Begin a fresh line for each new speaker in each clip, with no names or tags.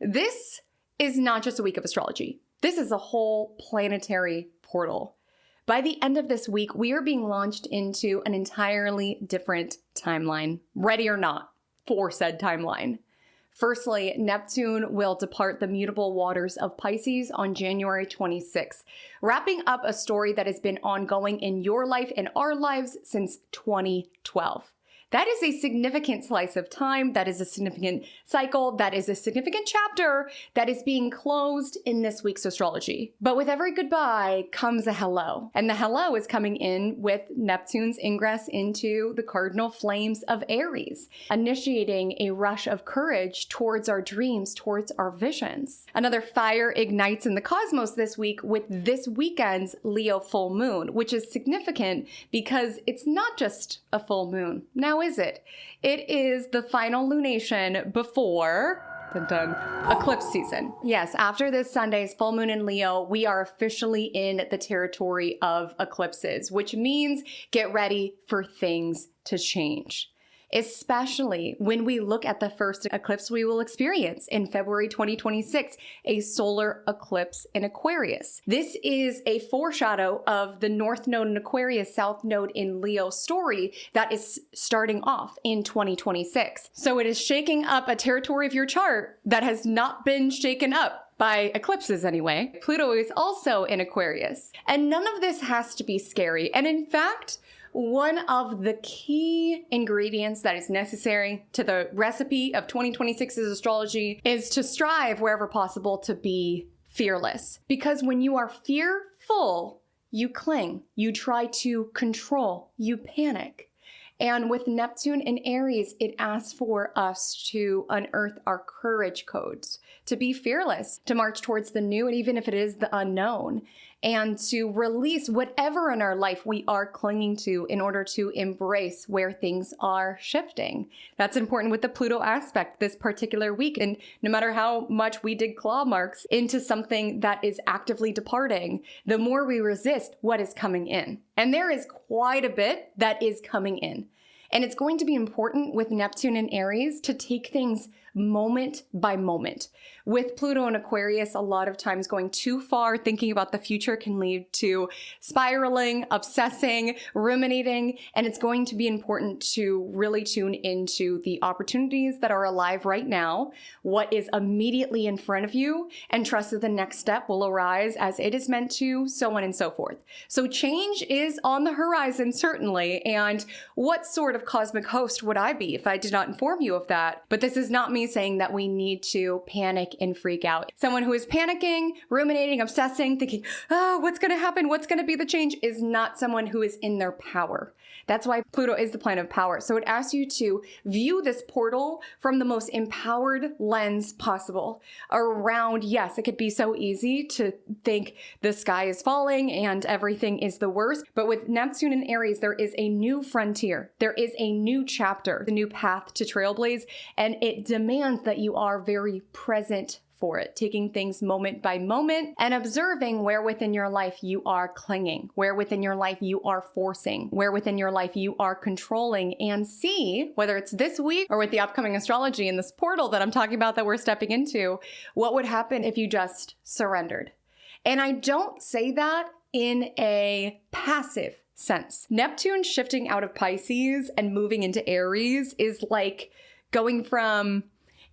This is not just a week of astrology. This is a whole planetary portal. By the end of this week, we are being launched into an entirely different timeline, ready or not, for said timeline. Firstly, Neptune will depart the mutable waters of Pisces on January 26th, wrapping up a story that has been ongoing in your life and our lives since 2012. That is a significant slice of time. That is a significant cycle. That is a significant chapter that is being closed in this week's astrology. But with every goodbye comes a hello. And the hello is coming in with Neptune's ingress into the cardinal flames of Aries, initiating a rush of courage towards our dreams, towards our visions. Another fire ignites in the cosmos this week with this weekend's Leo full moon, which is significant because it's not just a full moon. Now, is it? It is the final lunation before eclipse season. Yes, after this Sunday's full moon in Leo, we are officially in the territory of eclipses, which means get ready for things to change. Especially when we look at the first eclipse we will experience in February 2026, a solar eclipse in Aquarius. This is a foreshadow of the North Node in Aquarius, South Node in Leo story that is starting off in 2026. So it is shaking up a territory of your chart that has not been shaken up by eclipses anyway. Pluto is also in Aquarius. And none of this has to be scary. And in fact, one of the key ingredients that is necessary to the recipe of 2026's astrology is to strive wherever possible to be fearless. Because when you are fearful, you cling, you try to control, you panic. And with Neptune in Aries, it asks for us to unearth our courage codes, to be fearless, to march towards the new, and even if it is the unknown, and to release whatever in our life we are clinging to in order to embrace where things are shifting. That's important with the Pluto aspect this particular week. And no matter how much we dig claw marks into something that is actively departing, the more we resist what is coming in. And there is quite a bit that is coming in. And it's going to be important with Neptune and Aries to take things moment by moment. With Pluto and Aquarius, a lot of times going too far, thinking about the future can lead to spiraling, obsessing, ruminating, and it's going to be important to really tune into the opportunities that are alive right now, what is immediately in front of you, and trust that the next step will arise as it is meant to, so on and so forth. So change is on the horizon, certainly, and what sort of cosmic host would I be if I did not inform you of that? But this is not me saying that we need to panic and freak out. Someone who is panicking, ruminating, obsessing, thinking, oh, what's going to happen? What's going to be the change is not someone who is in their power. That's why Pluto is the planet of power. So it asks you to view this portal from the most empowered lens possible around, yes, it could be so easy to think the sky is falling and everything is the worst. But with Neptune and Aries, there is a new frontier. There is a new chapter, the new path to trailblaze, and it demands that you are very present for it, taking things moment by moment and observing where within your life you are clinging, where within your life you are forcing, where within your life you are controlling, and see whether it's this week or with the upcoming astrology in this portal that I'm talking about that we're stepping into, what would happen if you just surrendered. And I don't say that in a passive sense. Neptune shifting out of Pisces and moving into Aries is like going from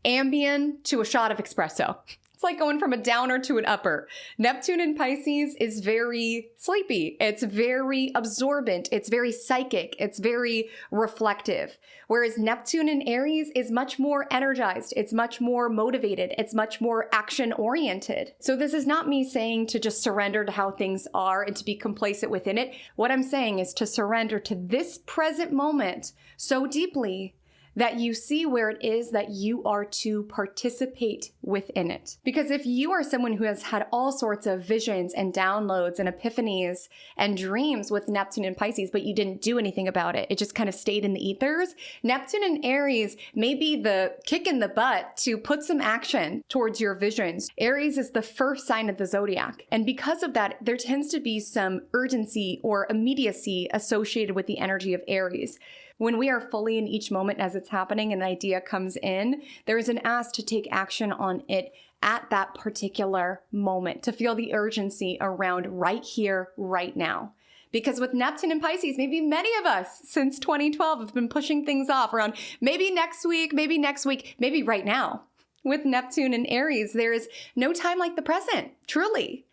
Ambien to a shot of espresso. It's like going from a downer to an upper. Neptune in Pisces is very sleepy. It's very absorbent. It's very psychic. It's very reflective. Whereas Neptune in Aries is much more energized. It's much more motivated. It's much more action oriented. So this is not me saying to just surrender to how things are and to be complacent within it. What I'm saying is to surrender to this present moment so deeply that you see where it is that you are to participate within it. Because if you are someone who has had all sorts of visions and downloads and epiphanies and dreams with Neptune and Pisces, but you didn't do anything about it, it just kind of stayed in the ethers, Neptune and Aries may be the kick in the butt to put some action towards your visions. Aries is the first sign of the zodiac. And because of that, there tends to be some urgency or immediacy associated with the energy of Aries. When we are fully in each moment as it's happening, an idea comes in, there is an ask to take action on it at that particular moment, to feel the urgency around right here, right now. Because with Neptune and Pisces, maybe many of us since 2012 have been pushing things off around maybe next week, maybe right now. With Neptune and Aries, there is no time like the present, truly.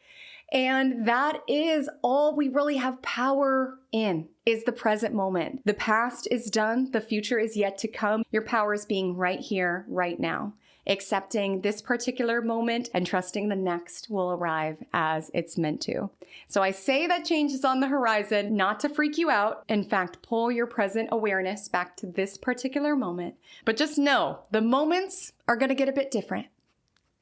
And that is all we really have power in, is the present moment. The past is done. The future is yet to come. Your power is being right here, right now. Accepting this particular moment and trusting the next will arrive as it's meant to. So I say that change is on the horizon, not to freak you out. In fact, pull your present awareness back to this particular moment. But just know the moments are going to get a bit different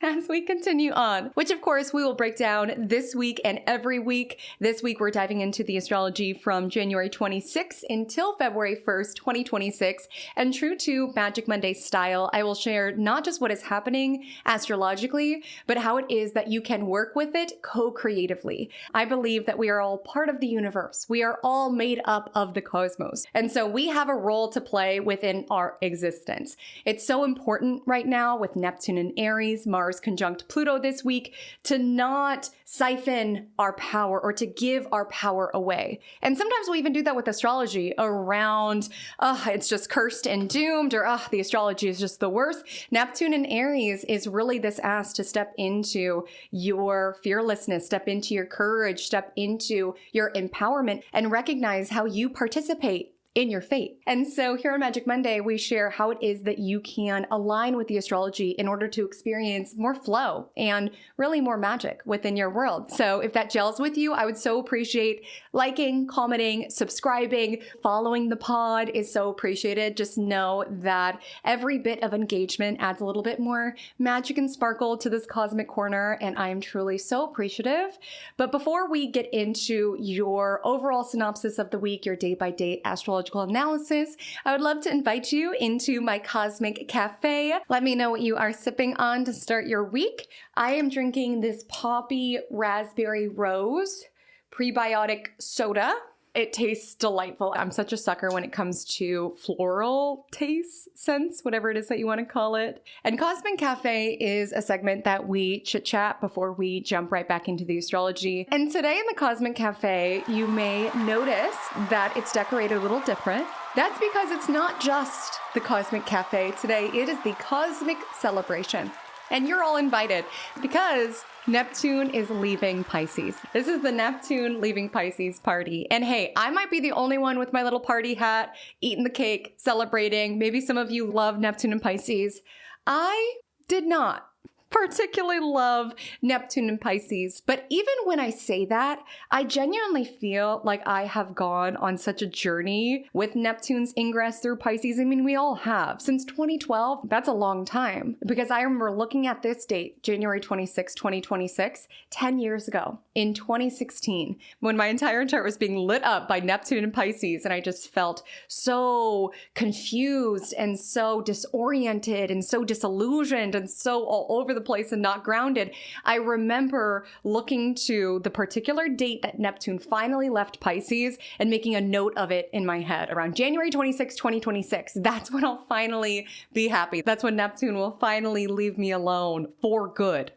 as we continue on, which of course we will break down this week and every week. This week we're diving into the astrology from January 26th until February 1st, 2026. And true to Magic Monday style, I will share not just what is happening astrologically, but how it is that you can work with it co-creatively. I believe that we are all part of the universe. We are all made up of the cosmos. And so we have a role to play within our existence. It's so important right now with Neptune and Aries, Mars conjunct Pluto this week, to not siphon our power or to give our power away. And sometimes we even do that with astrology around, it's just cursed and doomed, or the astrology is just the worst. Neptune and Aries is really this ask to step into your fearlessness, step into your courage, step into your empowerment, and recognize how you participate in your fate. And so here on Magic Monday, we share how it is that you can align with the astrology in order to experience more flow and really more magic within your world. So if that gels with you, I would so appreciate liking, commenting, subscribing, following the pod is so appreciated. Just know that every bit of engagement adds a little bit more magic and sparkle to this cosmic corner, and I am truly so appreciative. But before we get into your overall synopsis of the week, your day-by-day astrological analysis, I would love to invite you into my Cosmic Café. Let me know what you are sipping on to start your week. I am drinking this poppy raspberry rose prebiotic soda. It tastes delightful. I'm such a sucker when it comes to floral taste, scents, whatever it is that you want to call it. And Cosmic Café is a segment that we chit-chat before we jump right back into the astrology. And today in the Cosmic Café, you may notice that it's decorated a little different. That's because it's not just the Cosmic Café. Today, it is the Cosmic Celebration. And you're all invited because Neptune is leaving Pisces. This is the Neptune leaving Pisces party. And hey, I might be the only one with my little party hat, eating the cake, celebrating. Maybe some of you love Neptune and Pisces. I did not particularly love Neptune and Pisces. But even when I say that, I genuinely feel like I have gone on such a journey with Neptune's ingress through Pisces. I mean, we all have. Since 2012, that's a long time. Because I remember looking at this date, January 26, 2026, 10 years ago, in 2016, when my entire chart was being lit up by Neptune and Pisces. And I just felt so confused and so disoriented and so disillusioned and so all over the place and not grounded. I remember looking to the particular date that Neptune finally left Pisces and making a note of it in my head around January 26, 2026. That's when I'll finally be happy. That's when Neptune will finally leave me alone for good.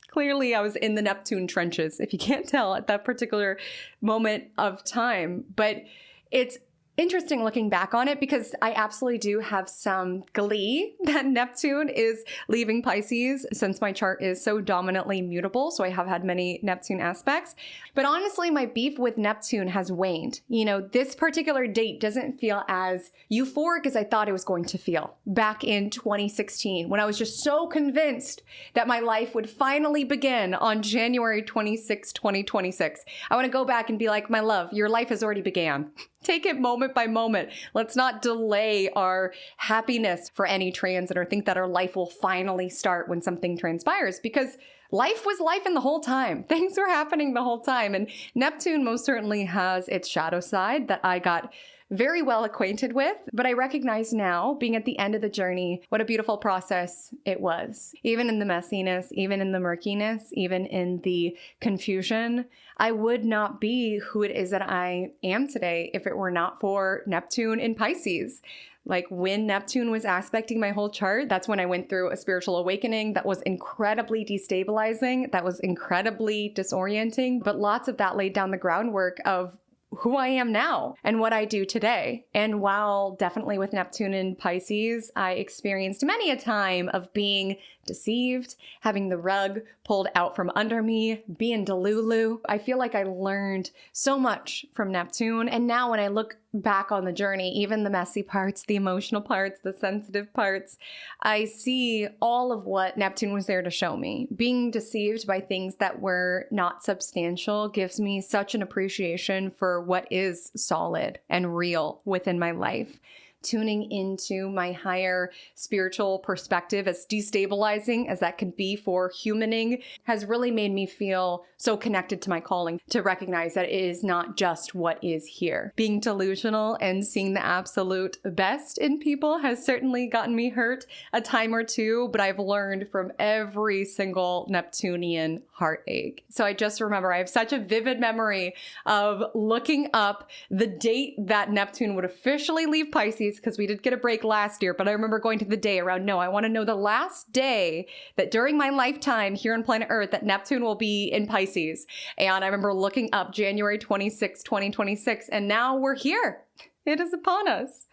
Clearly, I was in the Neptune trenches, if you can't tell, at that particular moment of time. But it's interesting looking back on it because I absolutely do have some glee that Neptune is leaving Pisces since my chart is so dominantly mutable. So I have had many Neptune aspects. But honestly, my beef with Neptune has waned. You know, this particular date doesn't feel as euphoric as I thought it was going to feel back in 2016 when I was just so convinced that my life would finally begin on January 26, 2026. I want to go back and be like, my love, your life has already began. Take it moment by moment. Let's not delay our happiness for any transit or think that our life will finally start when something transpires, because life was life in the whole time. Things were happening the whole time. And Neptune most certainly has its shadow side that I got very well acquainted with, but I recognize now, being at the end of the journey, what a beautiful process it was. Even in the messiness, even in the murkiness, even in the confusion, I would not be who it is that I am today if it were not for Neptune in Pisces. Like when Neptune was aspecting my whole chart, that's when I went through a spiritual awakening that was incredibly destabilizing, that was incredibly disorienting, but lots of that laid down the groundwork of who I am now and what I do today. And while definitely with Neptune in Pisces, I experienced many a time of being deceived, having the rug pulled out from under me, being delulu. I feel like I learned so much from Neptune. And now when I look back on the journey, even the messy parts, the emotional parts, the sensitive parts, I see all of what Neptune was there to show me. Being deceived by things that were not substantial gives me such an appreciation for what is solid and real within my life. Tuning into my higher spiritual perspective, as destabilizing as that can be for humaning, has really made me feel so connected to my calling, to recognize that it is not just what is here. Being delusional and seeing the absolute best in people has certainly gotten me hurt a time or two, but I've learned from every single Neptunian heartache. So I just remember I have such a vivid memory of looking up the date that Neptune would officially leave Pisces, because we did get a break last year, but I remember going to the day around, no, I want to know the last day that during my lifetime here on planet Earth that Neptune will be in Pisces. And I remember looking up January 26, 2026, and now we're here. It is upon us.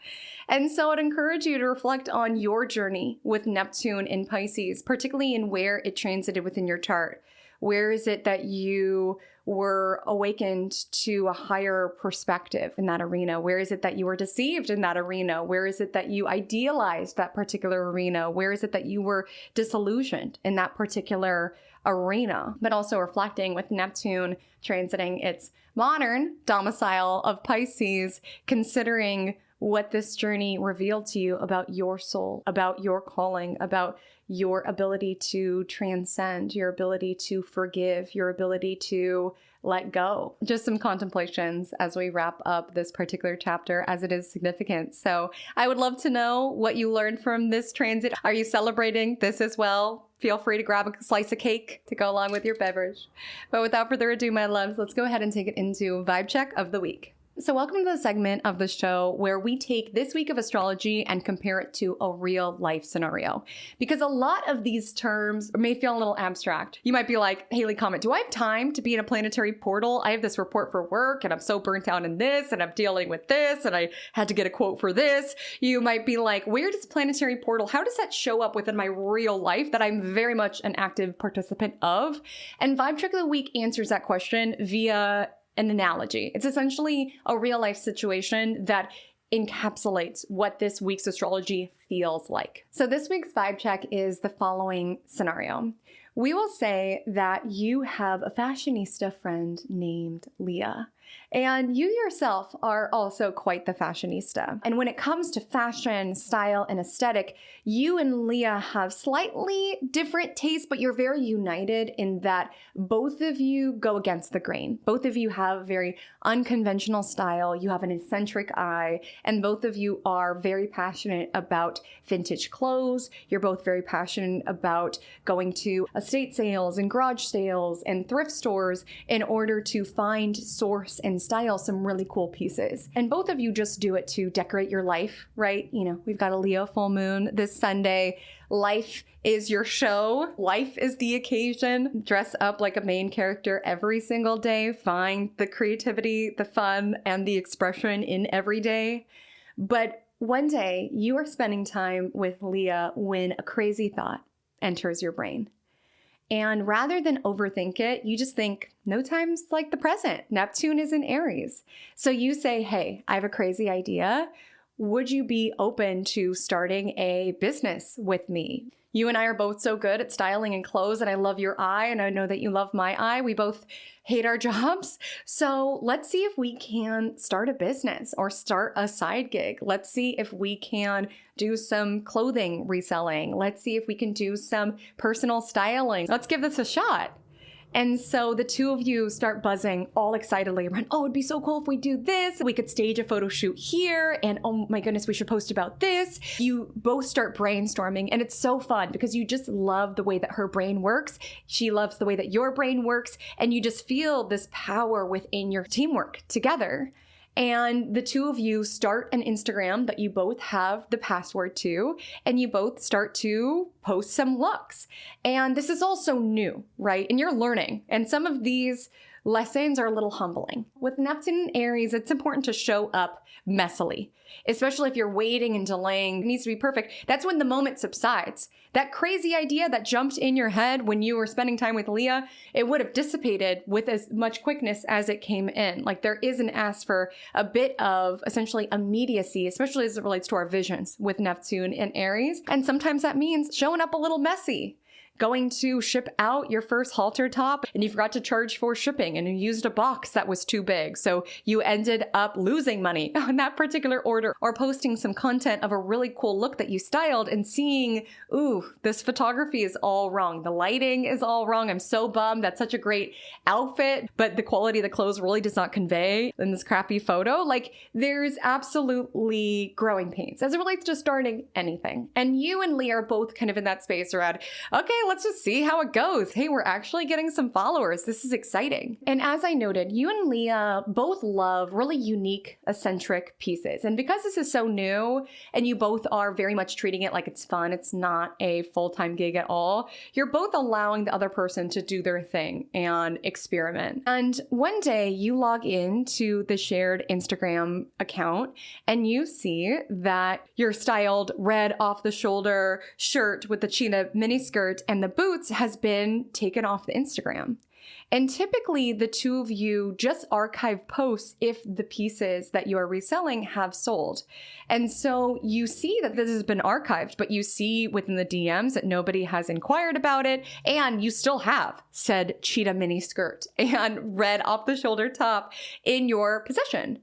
And so I'd encourage you to reflect on your journey with Neptune in Pisces, particularly in where it transited within your chart. Where is it that you were awakened to a higher perspective in that arena? Where is it that you were deceived in that arena? Where is it that you idealized that particular arena? Where is it that you were disillusioned in that particular arena? But also reflecting with Neptune transiting its modern domicile of Pisces, considering what this journey revealed to you about your soul, about your calling, about your ability to transcend, your ability to forgive, your ability to let go. Just some contemplations as we wrap up this particular chapter, as it is significant. So I would love to know what you learned from this transit. Are you celebrating this as well? Feel free to grab a slice of cake to go along with your beverage. But without further ado, my loves, let's go ahead and take it into Vibe Check of the Week. So welcome to the segment of the show where we take this week of astrology and compare it to a real life scenario. Because a lot of these terms may feel a little abstract. You might be like, Haley Comet, do I have time to be in a planetary portal? I have this report for work and I'm so burnt out in this and I'm dealing with this and I had to get a quote for this. You might be like, where does planetary portal, how does that show up within my real life that I'm very much an active participant of? And Vibe Check of the Week answers that question via an analogy. It's essentially a real life situation that encapsulates what this week's astrology feels like. So this week's vibe check is the following scenario. We will say that you have a fashionista friend named Leah, and you yourself are also quite the fashionista. And when it comes to fashion, style, and aesthetic, you and Leah have slightly different tastes, but you're very united in that both of you go against the grain. Both of you have very unconventional style. You have an eccentric eye, and both of you are very passionate about vintage clothes. You're both very passionate about going to estate sales and garage sales and thrift stores in order to find, source, and style some really cool pieces. And both of you just do it to decorate your life, right? You know, we've got a Leo full moon this Sunday. Life is your show. Life is the occasion. Dress up like a main character every single day. Find the creativity, the fun, and the expression in every day. But one day you are spending time with Leah when a crazy thought enters your brain. And rather than overthink it, you just think, no time's like the present. Neptune is in Aries. So you say, hey, I have a crazy idea. Would you be open to starting a business with me? You and I are both so good at styling and clothes, and I love your eye, and I know that you love my eye. We both hate our jobs. So let's see if we can start a business or start a side gig. Let's see if we can do some clothing reselling. Let's see if we can do some personal styling. Let's give this a shot. And so the two of you start buzzing all excitedly around, oh, it'd be so cool if we do this. We could stage a photo shoot here. And oh my goodness, we should post about this. You both start brainstorming, and it's so fun because you just love the way that her brain works. She loves the way that your brain works. And you just feel this power within your teamwork together. And the two of you start an Instagram that you both have the password to, and you both start to post some looks. And this is also new, right? And you're learning. And some of these lessons are a little humbling. With Neptune and Aries, it's important to show up messily, especially if you're waiting and delaying. It needs to be perfect. That's when the moment subsides. That crazy idea that jumped in your head when you were spending time with Leah, it would have dissipated with as much quickness as it came in. Like, there is an ask for a bit of essentially immediacy, especially as it relates to our visions with Neptune and Aries. And sometimes that means showing up a little messy. Going to ship out your first halter top and you forgot to charge for shipping and you used a box that was too big. So you ended up losing money on that particular order, or posting some content of a really cool look that you styled and seeing, ooh, this photography is all wrong. The lighting is all wrong. I'm so bummed. That's such a great outfit, but the quality of the clothes really does not convey in this crappy photo. Like, there's absolutely growing pains as it relates to starting anything. And you and Leah are both kind of in that space around, okay, let's just see how it goes. Hey, we're actually getting some followers. This is exciting. And as I noted, you and Leah both love really unique, eccentric pieces. And because this is so new and you both are very much treating it like it's fun, it's not a full-time gig at all, you're both allowing the other person to do their thing and experiment. And one day you log into the shared Instagram account and you see that your styled red off-the-shoulder shirt with the cheetah miniskirt and the boots has been taken off the Instagram. And typically the two of you just archive posts if the pieces that you are reselling have sold. And so you see that this has been archived, but you see within the DMs that nobody has inquired about it. And you still have said cheetah mini skirt and red off the shoulder top in your possession.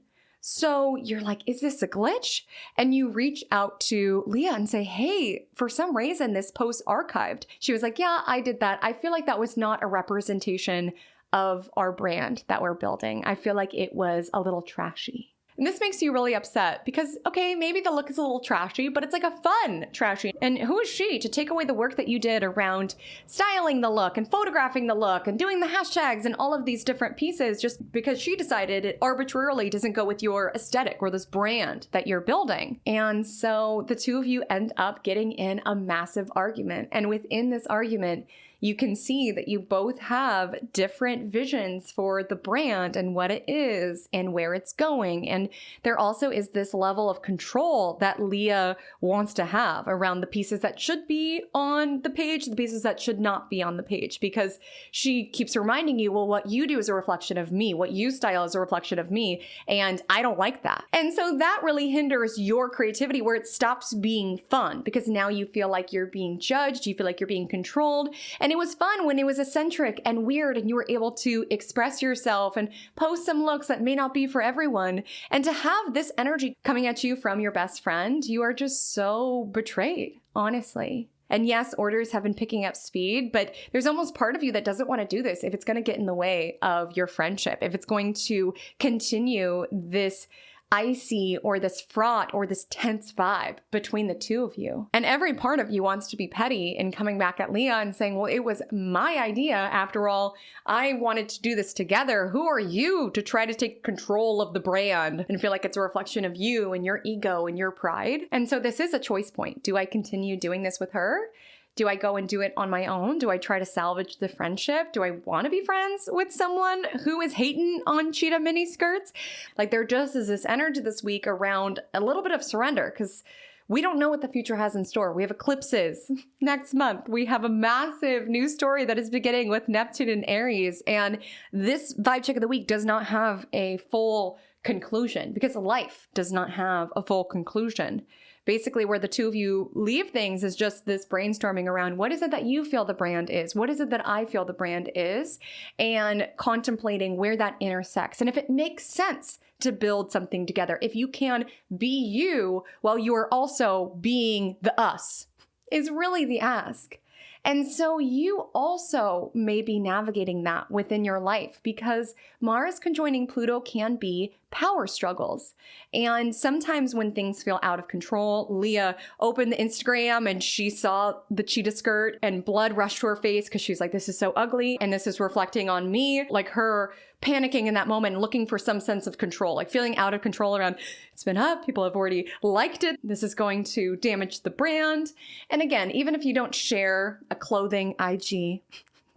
So you're like, is this a glitch? And you reach out to Leah and say, hey, for some reason, this post archived. She was like, yeah, I did that. I feel like that was not a representation of our brand that we're building. I feel like it was a little trashy. And this makes you really upset because, okay, maybe the look is a little trashy, but it's like a fun trashy. And who is she to take away the work that you did around styling the look and photographing the look and doing the hashtags and all of these different pieces just because she decided it arbitrarily doesn't go with your aesthetic or this brand that you're building. And so the two of you end up getting in a massive argument. And within this argument, you can see that you both have different visions for the brand and what it is and where it's going. And there also is this level of control that Leah wants to have around the pieces that should be on the page, the pieces that should not be on the page, because she keeps reminding you, well, what you do is a reflection of me. What you style is a reflection of me. And I don't like that. And so that really hinders your creativity where it stops being fun because now you feel like you're being judged. You feel like you're being controlled. And it was fun when it was eccentric and weird and you were able to express yourself and post some looks that may not be for everyone. And to have this energy coming at you from your best friend, you are just so betrayed, honestly. And yes, orders have been picking up speed, but there's almost part of you that doesn't want to do this if it's going to get in the way of your friendship, if it's going to continue this icy or this fraught or this tense vibe between the two of you. And every part of you wants to be petty in coming back at Leah and saying, well, it was my idea. After all, I wanted to do this together. Who are you to try to take control of the brand and feel like it's a reflection of you and your ego and your pride? And so this is a choice point. Do I continue doing this with her? Do I go and do it on my own? Do I try to salvage the friendship? Do I want to be friends with someone who is hating on cheetah mini skirts? Like, there just is this energy this week around a little bit of surrender because we don't know what the future has in store. We have eclipses next month. We have a massive news story that is beginning with Neptune and Aries. And this vibe check of the week does not have a full conclusion because life does not have a full conclusion. Basically, where the two of you leave things is just this brainstorming around what is it that you feel the brand is? What is it that I feel the brand is? And contemplating where that intersects. And if it makes sense to build something together, if you can be you while you are also being the us, is really the ask. And so you also may be navigating that within your life because Mars conjoining Pluto can be power struggles. And sometimes when things feel out of control, Leah opened the Instagram and she saw the cheetah skirt and blood rushed to her face because she's like, this is so ugly. And this is reflecting on me, like her panicking in that moment, looking for some sense of control, like feeling out of control around, it's been up, people have already liked it, this is going to damage the brand. And again, even if you don't share a clothing IG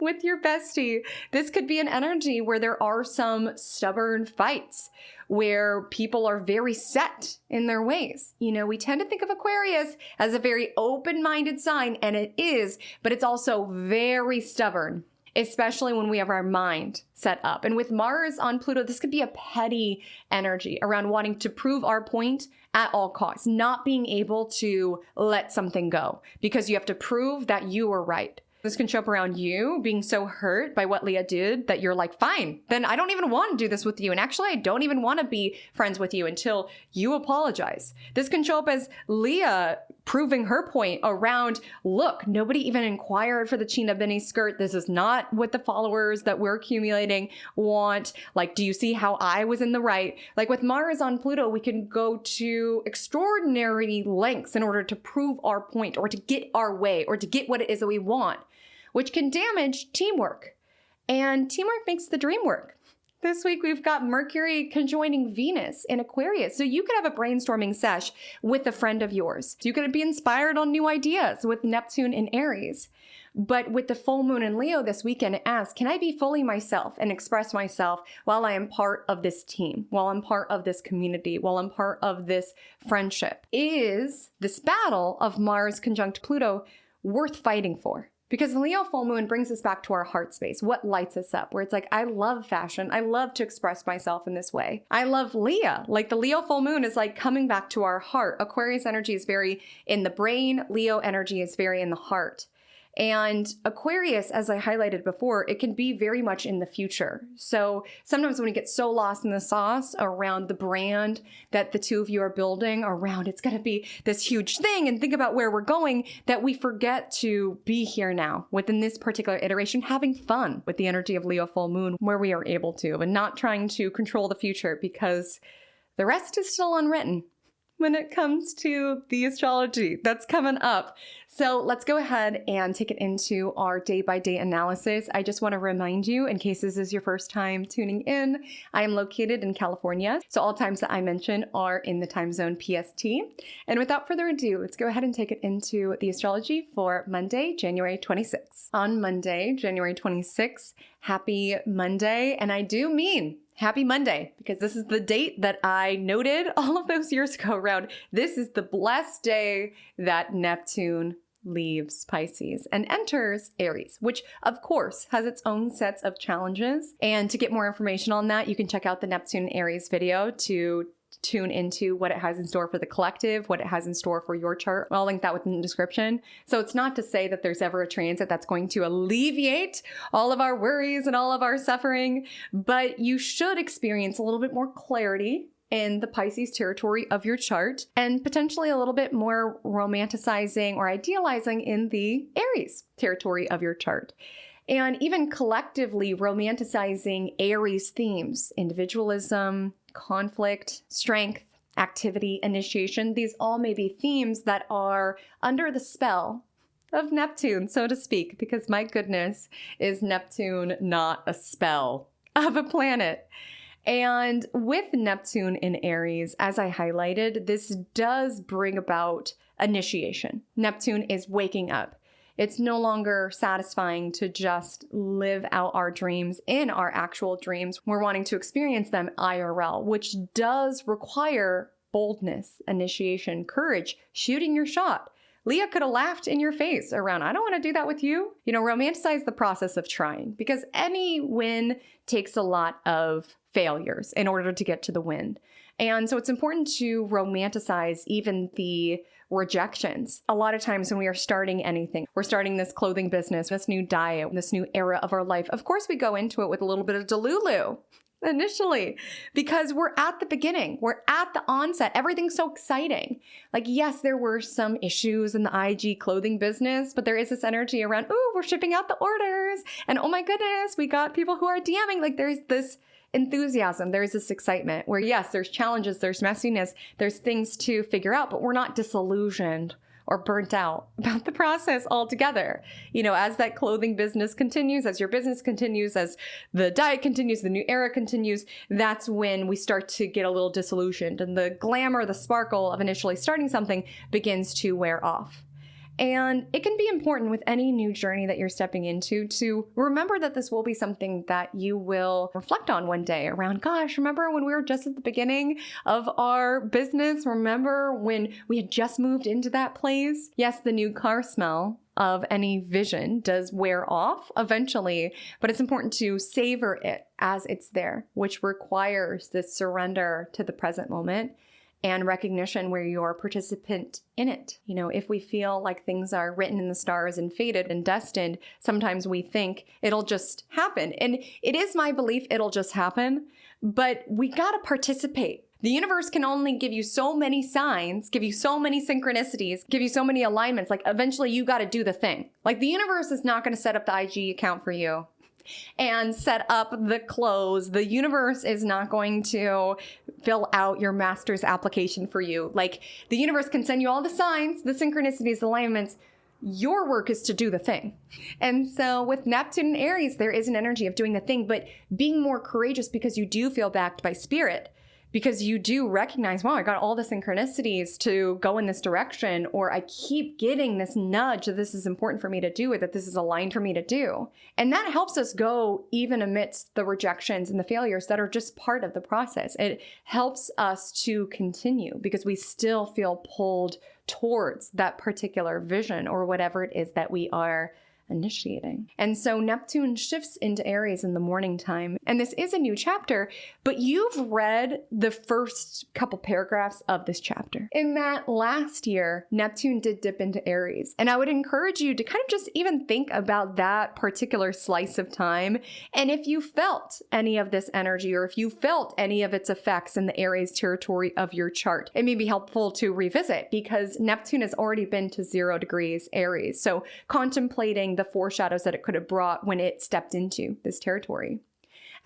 with your bestie, this could be an energy where there are some stubborn fights, where people are very set in their ways. You know, we tend to think of Aquarius as a very open-minded sign, and it is, but it's also very stubborn, especially when we have our mind set up. And with Mars on Pluto, this could be a petty energy around wanting to prove our point at all costs, not being able to let something go because you have to prove that you were right. This can show up around you being so hurt by what Leah did that you're like, fine, then I don't even want to do this with you. And actually, I don't even want to be friends with you until you apologize. This can show up as Leah proving her point around, look, nobody even inquired for the China Benny skirt. This is not what the followers that we're accumulating want. Like, do you see how I was in the right? Like with Mars on Pluto, we can go to extraordinary lengths in order to prove our point or to get our way or to get what it is that we want, which can damage teamwork. And teamwork makes the dream work. This week, we've got Mercury conjoining Venus in Aquarius. So you could have a brainstorming sesh with a friend of yours. You could be inspired on new ideas with Neptune in Aries. But with the full moon in Leo this weekend, it asks, can I be fully myself and express myself while I am part of this team, while I'm part of this community, while I'm part of this friendship? Is this battle of Mars conjunct Pluto worth fighting for? Because the Leo full moon brings us back to our heart space, what lights us up, where it's like, I love fashion. I love to express myself in this way. I love Leah. Like the Leo full moon is like coming back to our heart. Aquarius energy is very in the brain. Leo energy is very in the heart. And Aquarius, as I highlighted before, it can be very much in the future. So sometimes when we get so lost in the sauce around the brand that the two of you are building around, it's going to be this huge thing and think about where we're going, that we forget to be here now within this particular iteration, having fun with the energy of Leo full moon where we are able to, and not trying to control the future because the rest is still unwritten when it comes to the astrology that's coming up. So let's go ahead and take it into our day-by-day analysis. I just want to remind you, in case this is your first time tuning in, I am located in California. So all times that I mention are in the time zone PST. And without further ado, let's go ahead and take it into the astrology for Monday, January 26th. On Monday, January 26th, happy Monday. And I do mean happy Monday, because this is the date that I noted all of those years ago around. This is the blessed day that Neptune leaves Pisces and enters Aries, which of course has its own sets of challenges. And to get more information on that, you can check out the Neptune Aries video to tune into what it has in store for the collective, what it has in store for your chart. I'll link that within the description. So it's not to say that there's ever a transit that's going to alleviate all of our worries and all of our suffering, but you should experience a little bit more clarity in the Pisces territory of your chart and potentially a little bit more romanticizing or idealizing in the Aries territory of your chart. And even collectively romanticizing Aries themes, individualism, conflict, strength, activity, initiation. These all may be themes that are under the spell of Neptune, so to speak, because my goodness, is Neptune not a spell of a planet? And with Neptune in Aries, as I highlighted, this does bring about initiation. Neptune is waking up. It's no longer satisfying to just live out our dreams in our actual dreams. We're wanting to experience them IRL, which does require boldness, initiation, courage, shooting your shot. Leah could have laughed in your face around, I don't want to do that with you. You know, romanticize the process of trying, because any win takes a lot of failures in order to get to the win. And so it's important to romanticize even the rejections. A lot of times when we are starting anything, we're starting this clothing business, this new diet, this new era of our life, of course we go into it with a little bit of delulu. initially, because we're at the beginning. We're at the onset. Everything's so exciting. Like, yes, there were some issues in the IG clothing business, but there is this energy around, oh, we're shipping out the orders. And oh my goodness, we got people who are DMing. Like, there's this enthusiasm. There's this excitement where, yes, there's challenges, there's messiness, there's things to figure out, but we're not disillusioned or burnt out about the process altogether. You know, as that clothing business continues, as your business continues, as the diet continues, the new era continues, that's when we start to get a little disillusioned and the glamour, the sparkle of initially starting something begins to wear off. And it can be important with any new journey that you're stepping into to remember that this will be something that you will reflect on one day around, gosh, remember when we were just at the beginning of our business? Remember when we had just moved into that place? Yes, the new car smell of any vision does wear off eventually, but it's important to savor it as it's there, which requires this surrender to the present moment and recognition where you're a participant in it. You know, if we feel like things are written in the stars and fated and destined, sometimes we think it'll just happen. And it is my belief it'll just happen, but we gotta participate. The universe can only give you so many signs, give you so many synchronicities, give you so many alignments. Like, eventually you gotta do the thing. Like, the universe is not gonna set up the IG account for you and set up the clothes. The universe is not going to fill out your master's application for you. Like, the universe can send you all the signs, the synchronicities, the alignments. Your work is to do the thing. And so with Neptune and Aries, there is an energy of doing the thing, but being more courageous because you do feel backed by spirit. Because you do recognize, wow, I got all the synchronicities to go in this direction, or I keep getting this nudge that this is important for me to do, or that this is aligned for me to do. And that helps us go even amidst the rejections and the failures that are just part of the process. It helps us to continue because we still feel pulled towards that particular vision or whatever it is that we are initiating. And so Neptune shifts into Aries in the morning time. And this is a new chapter, but you've read the first couple paragraphs of this chapter. In that last year, Neptune did dip into Aries. And I would encourage you to kind of just even think about that particular slice of time. And if you felt any of this energy, or if you felt any of its effects in the Aries territory of your chart, it may be helpful to revisit because Neptune has already been to 0 degrees Aries. So contemplating the foreshadows that it could have brought when it stepped into this territory.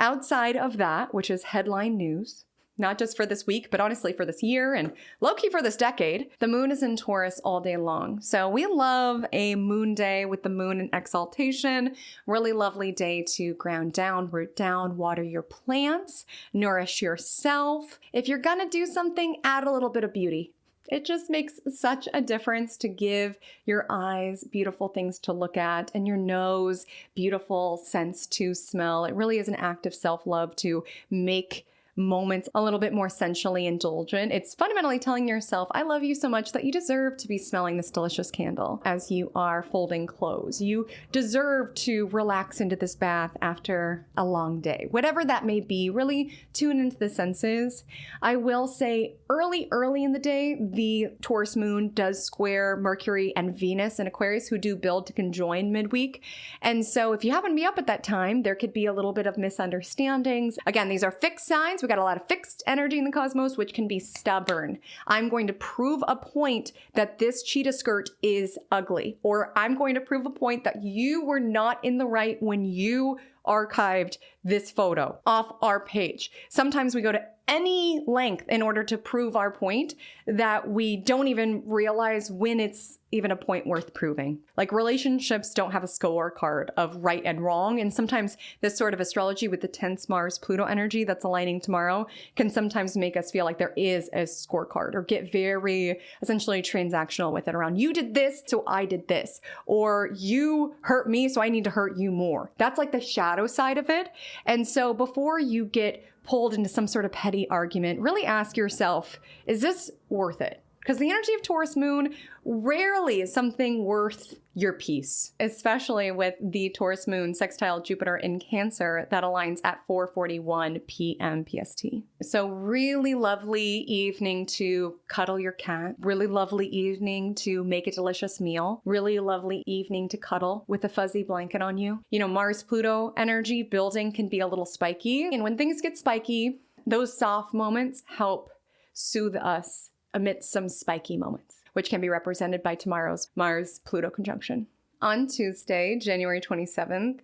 Outside of that, which is headline news, not just for this week, but honestly for this year and low-key for this decade, the moon is in Taurus all day long. So we love a moon day with the moon in exaltation. Really lovely day to ground down, root down, water your plants, nourish yourself. If you're gonna do something, add a little bit of beauty. It just makes such a difference to give your eyes beautiful things to look at and your nose beautiful scents to smell. It really is an act of self-love to make moments a little bit more sensually indulgent. It's fundamentally telling yourself, I love you so much that you deserve to be smelling this delicious candle as you are folding clothes. You deserve to relax into this bath after a long day. Whatever that may be, really tune into the senses. I will say early in the day, the Taurus moon does square Mercury and Venus in Aquarius, who do build to conjoin midweek. And so if you happen to be up at that time, there could be a little bit of misunderstandings. Again, these are fixed signs. We got a lot of fixed energy in the cosmos, which can be stubborn. I'm going to prove a point that this cheetah skirt is ugly, or I'm going to prove a point that you were not in the right when you archived this photo off our page. Sometimes we go to any length in order to prove our point that we don't even realize when it's even a point worth proving. Like, relationships don't have a scorecard of right and wrong. And sometimes this sort of astrology with the tense Mars Pluto energy that's aligning tomorrow can sometimes make us feel like there is a scorecard, or get very essentially transactional with it around, you did this, so I did this, or you hurt me, so I need to hurt you more. That's like the shadow side of it. And so before you get pulled into some sort of petty argument, really ask yourself, is this worth it? Because the energy of Taurus moon rarely is something worth your peace, especially with the Taurus moon sextile Jupiter in Cancer that aligns at 4:41 p.m. PST. So really lovely evening to cuddle your cat, really lovely evening to make a delicious meal, really lovely evening to cuddle with a fuzzy blanket on you. You know, Mars-Pluto energy building can be a little spiky. And when things get spiky, those soft moments help soothe us amidst some spiky moments, which can be represented by tomorrow's Mars-Pluto conjunction. On Tuesday, January 27th,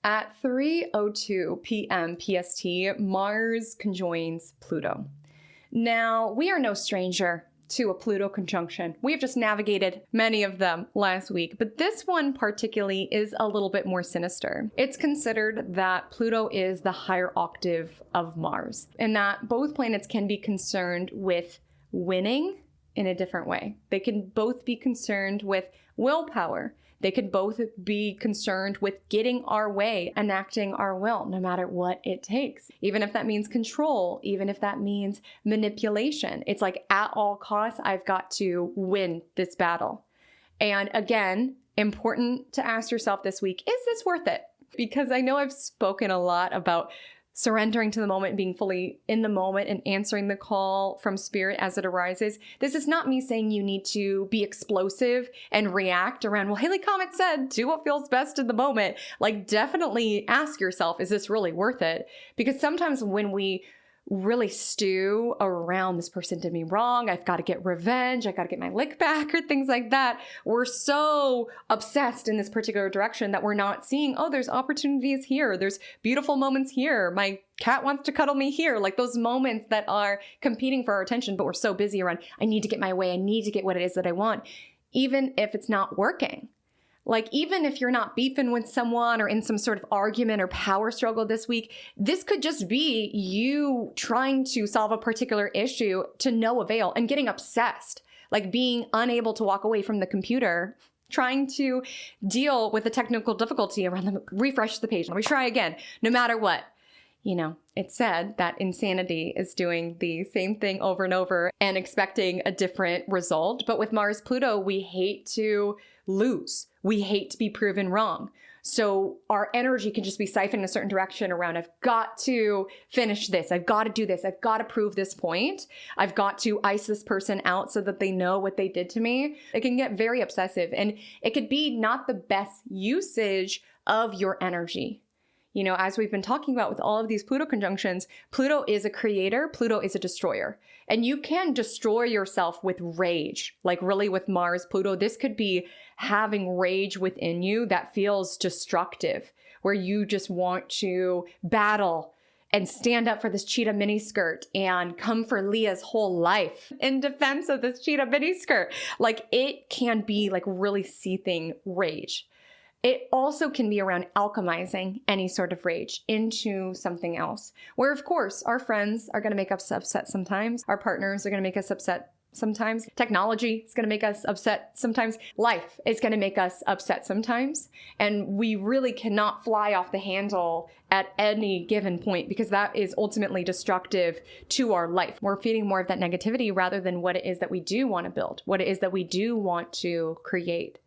at 3:02 p.m. PST, Mars conjoins Pluto. Now, we are no stranger to a Pluto conjunction. We have just navigated many of them last week, but this one particularly is a little bit more sinister. It's considered that Pluto is the higher octave of Mars, and that both planets can be concerned with winning in a different way. They can both be concerned with willpower. They could both be concerned with getting our way, enacting our will, no matter what it takes. Even if that means control, even if that means manipulation. It's like at all costs, I've got to win this battle. And again, important to ask yourself this week, is this worth it? Because I know I've spoken a lot about surrendering to the moment, being fully in the moment and answering the call from spirit as it arises. This is not me saying you need to be explosive and react around, well, Haley Comet said, do what feels best in the moment. Like, definitely ask yourself, is this really worth it? Because sometimes when we really stew around, this person did me wrong, I've got to get revenge, I got to get my lick back, or things like that. We're so obsessed in this particular direction that we're not seeing, oh, there's opportunities here, there's beautiful moments here, my cat wants to cuddle me here, like those moments that are competing for our attention, but we're so busy around, I need to get my way, I need to get what it is that I want, even if it's not working. Like, even if you're not beefing with someone or in some sort of argument or power struggle this week, this could just be you trying to solve a particular issue to no avail and getting obsessed, like being unable to walk away from the computer, trying to deal with the technical difficulty around them, refresh the page, let me try again, no matter what. You know, it's said that insanity is doing the same thing over and over and expecting a different result. But with Mars Pluto, we hate to lose. We hate to be proven wrong. So our energy can just be siphoned in a certain direction around, I've got to finish this. I've got to do this. I've got to prove this point. I've got to ice this person out so that they know what they did to me. It can get very obsessive, and it could be not the best usage of your energy. You know, as we've been talking about with all of these Pluto conjunctions, Pluto is a creator, Pluto is a destroyer. And you can destroy yourself with rage. Like, really, with Mars, Pluto, this could be having rage within you that feels destructive, where you just want to battle and stand up for this cheetah miniskirt and come for Leah's whole life in defense of this cheetah miniskirt. Like, it can be like really seething rage. It also can be around alchemizing any sort of rage into something else, where, of course, our friends are going to make us upset sometimes. Our partners are going to make us upset sometimes. Technology is going to make us upset sometimes. Life is going to make us upset sometimes. And we really cannot fly off the handle at any given point, because that is ultimately destructive to our life. We're feeding more of that negativity rather than what it is that we do want to build, what it is that we do want to create.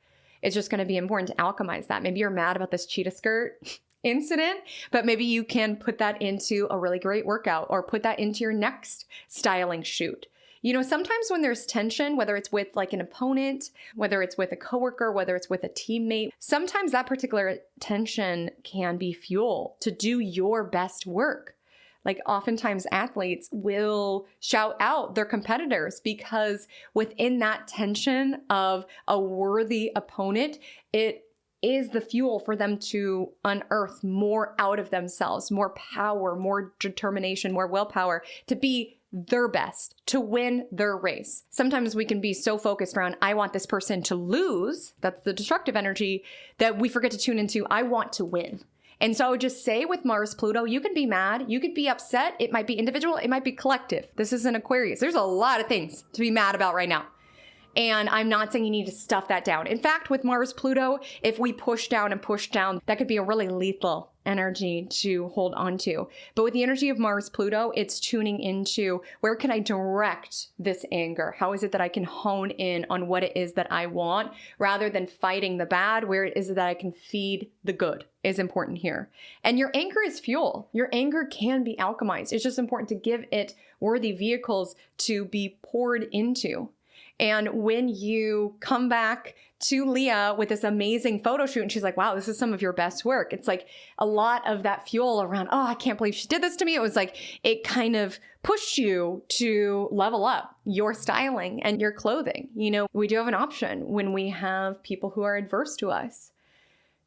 It's just going to be important to alchemize that. Maybe you're mad about this cheetah skirt incident, but maybe you can put that into a really great workout, or put that into your next styling shoot. You know, sometimes when there's tension, whether it's with like an opponent, whether it's with a coworker, whether it's with a teammate, sometimes that particular tension can be fuel to do your best work. Like, oftentimes athletes will shout out their competitors because within that tension of a worthy opponent, it is the fuel for them to unearth more out of themselves, more power, more determination, more willpower to be their best, to win their race. Sometimes we can be so focused around, I want this person to lose, that's the destructive energy, that we forget to tune into, I want to win. And so I would just say with Mars Pluto, you can be mad, you could be upset. It might be individual, it might be collective. This is an Aquarius. There's a lot of things to be mad about right now. And I'm not saying you need to stuff that down. In fact, with Mars Pluto, if we push down and push down, that could be a really lethal energy to hold on to. But with the energy of Mars Pluto, it's tuning into where can I direct this anger? How is it that I can hone in on what it is that I want rather than fighting the bad? Where it is that I can feed the good is important here. And your anger is fuel. Your anger can be alchemized. It's just important to give it worthy vehicles to be poured into. And when you come back to Leah with this amazing photo shoot and she's like, wow, this is some of your best work. It's like a lot of that fuel around, oh, I can't believe she did this to me. It was like, it kind of pushed you to level up your styling and your clothing. You know, we do have an option when we have people who are adverse to us.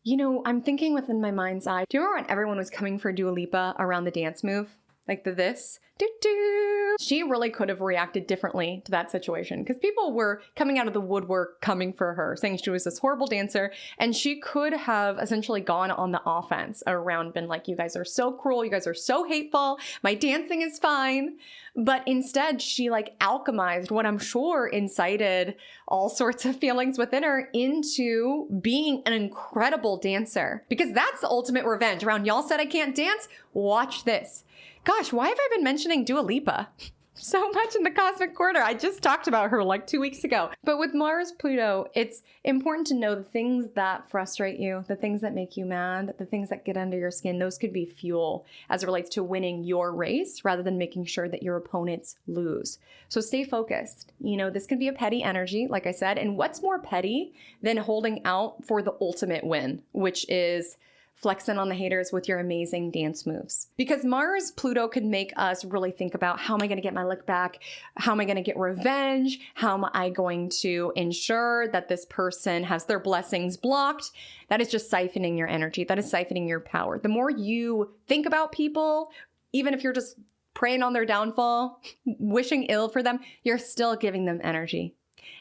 You know, I'm thinking within my mind's eye, do you remember when everyone was coming for Dua Lipa around the dance move? Like the this? Do-do. She really could have reacted differently to that situation because people were coming out of the woodwork coming for her, saying she was this horrible dancer. And she could have essentially gone on the offense around, been like, you guys are so cruel. You guys are so hateful. My dancing is fine. But instead, she like alchemized what I'm sure incited all sorts of feelings within her into being an incredible dancer. Because that's the ultimate revenge. Around y'all said I can't dance. Watch this. Gosh, why have I been mentioning Dua Lipa so much in the Cosmic Corner? I just talked about her like 2 weeks ago. But with Mars Pluto, it's important to know the things that frustrate you, the things that make you mad, the things that get under your skin. Those could be fuel as it relates to winning your race rather than making sure that your opponents lose. So stay focused. You know, this can be a petty energy, like I said. And what's more petty than holding out for the ultimate win, which is flexing on the haters with your amazing dance moves. Because Mars Pluto could make us really think about, how am I going to get my look back? How am I going to get revenge? How am I going to ensure that this person has their blessings blocked? That is just siphoning your energy. That is siphoning your power. The more you think about people, even if you're just praying on their downfall, wishing ill for them, you're still giving them energy.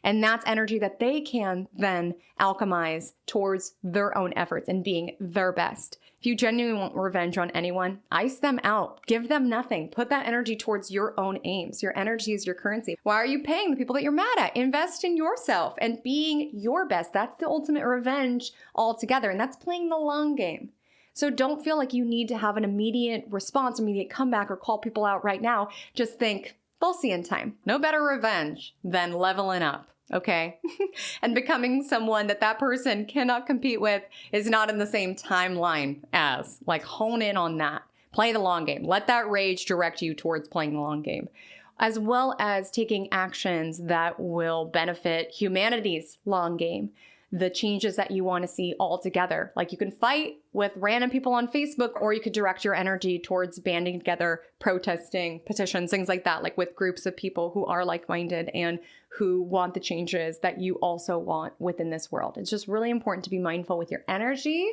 And that's energy that they can then alchemize towards their own efforts and being their best. If you genuinely want revenge on anyone, ice them out. Give them nothing. Put that energy towards your own aims. Your energy is your currency. Why are you paying the people that you're mad at? Invest in yourself and being your best. That's the ultimate revenge altogether. And that's playing the long game. So don't feel like you need to have an immediate response, immediate comeback, or call people out right now. Just think, they'll see in time. No better revenge than leveling up, okay? And becoming someone that that person cannot compete with, is not in the same timeline as. Like, hone in on that. Play the long game. Let that rage direct you towards playing the long game, as well as taking actions that will benefit humanity's long game. The changes that you want to see all together. Like, you can fight with random people on Facebook, or you could direct your energy towards banding together, protesting, petitions, things like that, like with groups of people who are like-minded and who want the changes that you also want within this world. It's just really important to be mindful with your energy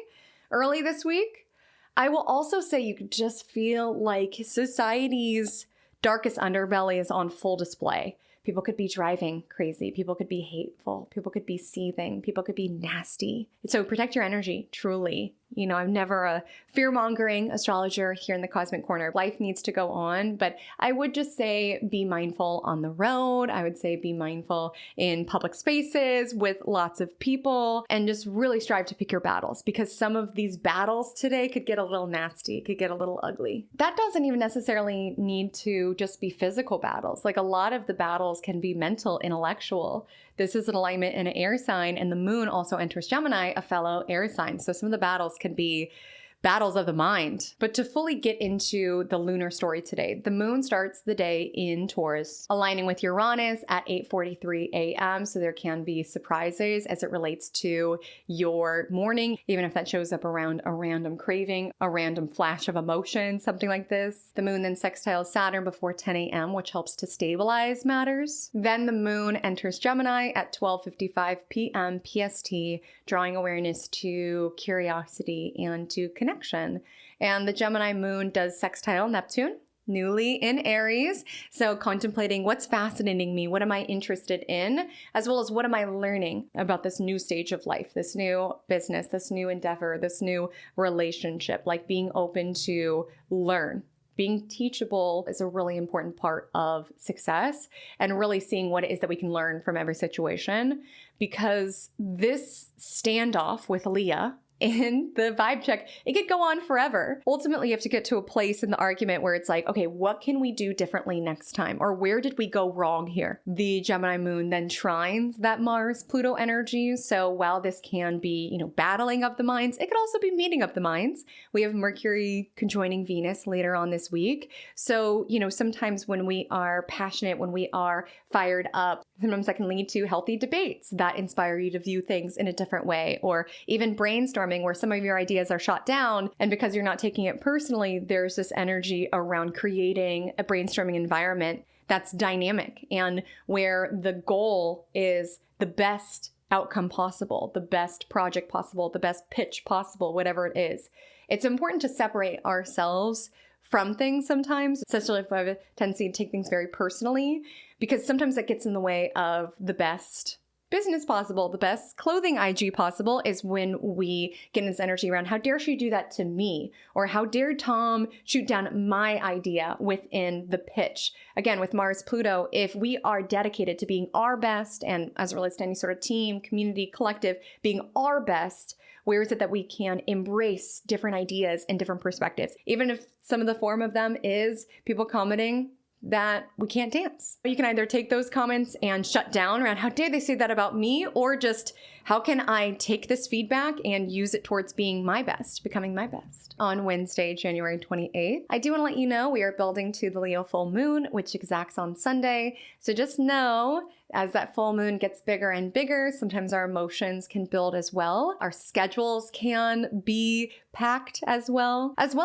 early this week. I will also say you could just feel like society's darkest underbelly is on full display. People could be driving crazy. People could be hateful. People could be seething. People could be nasty. So protect your energy, truly. You know, I'm never a fear-mongering astrologer here in the Cosmic Corner. Life needs to go on, but I would just say be mindful on the road. I would say be mindful in public spaces with lots of people, and just really strive to pick your battles, because some of these battles today could get a little nasty, could get a little ugly. That doesn't even necessarily need to just be physical battles. Like, a lot of the battles can be mental, intellectual. This is an alignment in an air sign, and the moon also enters Gemini, a fellow air sign. So some of the battles can be battles of the mind. But to fully get into the lunar story today, the moon starts the day in Taurus, aligning with Uranus at 8:43 a.m. So there can be surprises as it relates to your morning, even if that shows up around a random craving, a random flash of emotion, something like this. The moon then sextiles Saturn before 10 a.m., which helps to stabilize matters. Then the moon enters Gemini at 12:55 p.m. PST, drawing awareness to curiosity and to connection. And the Gemini moon does sextile Neptune, newly in Aries. So contemplating what's fascinating me, what am I interested in, as well as what am I learning about this new stage of life, this new business, this new endeavor, this new relationship, like being open to learn. Being teachable is a really important part of success, and really seeing what it is that we can learn from every situation, because this standoff with Leah in the vibe check, it could go on forever. Ultimately, you have to get to a place in the argument where it's like, okay, what can we do differently next time? Or where did we go wrong here? The Gemini moon then trines that Mars-Pluto energy. So while this can be, battling of the minds, it could also be meeting of the minds. We have Mercury conjoining Venus later on this week. So, sometimes when we are passionate, when we are fired up, sometimes that can lead to healthy debates that inspire you to view things in a different way, or even brainstorming where some of your ideas are shot down. And because you're not taking it personally, there's this energy around creating a brainstorming environment that's dynamic and where the goal is the best outcome possible, the best project possible, the best pitch possible, whatever it is. It's important to separate ourselves from things sometimes, especially if I have a tendency to take things very personally, because sometimes that gets in the way of the best business possible, the best clothing IG possible is when we get in this energy around, how dare she do that to me? Or how dare Tom shoot down my idea within the pitch? Again, with Mars Pluto, if we are dedicated to being our best, and as it relates to any sort of team, community, collective, being our best, where is it that we can embrace different ideas and different perspectives? Even if some of the form of them is people commenting that we can't dance. You can either take those comments and shut down around how dare they say that about me, or just how can I take this feedback and use it towards being my best, becoming my best. On Wednesday, January 28th, I do want to let you know we are building to the Leo full moon, which exacts on Sunday. So just know as that full moon gets bigger and bigger, sometimes our emotions can build as well. Our schedules can be packed as well as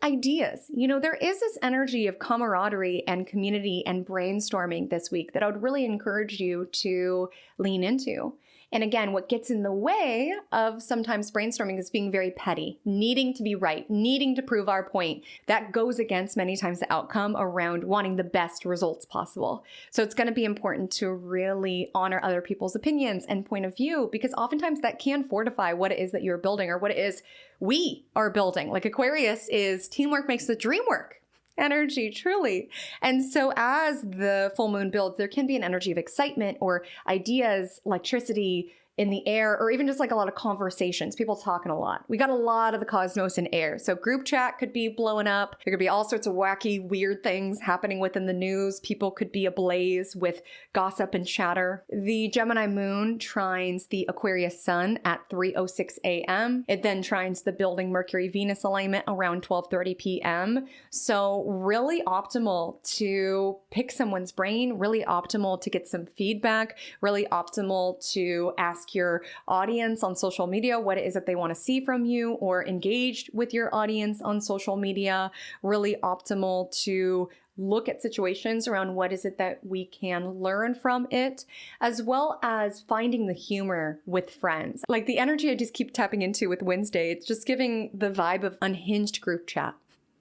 ideas. There is this energy of camaraderie and community and brainstorming this week that I would really encourage you to lean into. And again, what gets in the way of sometimes brainstorming is being very petty, needing to be right, needing to prove our point. That goes against many times the outcome around wanting the best results possible. So it's going to be important to really honor other people's opinions and point of view, because oftentimes that can fortify what it is that you're building or what it is we are building. Like Aquarius is teamwork makes the dream work. Energy, truly. And so as the full moon builds, there can be an energy of excitement or ideas, electricity in the air, or even just like a lot of conversations, people talking a lot. We got a lot of the cosmos in air. So group chat could be blowing up. There could be all sorts of wacky, weird things happening within the news. People could be ablaze with gossip and chatter. The Gemini moon trines the Aquarius sun at 3:06 a.m. It then trines the building Mercury-Venus alignment around 12:30 p.m. So really optimal to pick someone's brain, really optimal to get some feedback, really optimal to ask your audience on social media what it is that they want to see from you, or engage with your audience on social media. Really optimal to look at situations around what is it that we can learn from it, as well as finding the humor with friends. Like the energy I just keep tapping into with Wednesday, it's just giving the vibe of unhinged group chat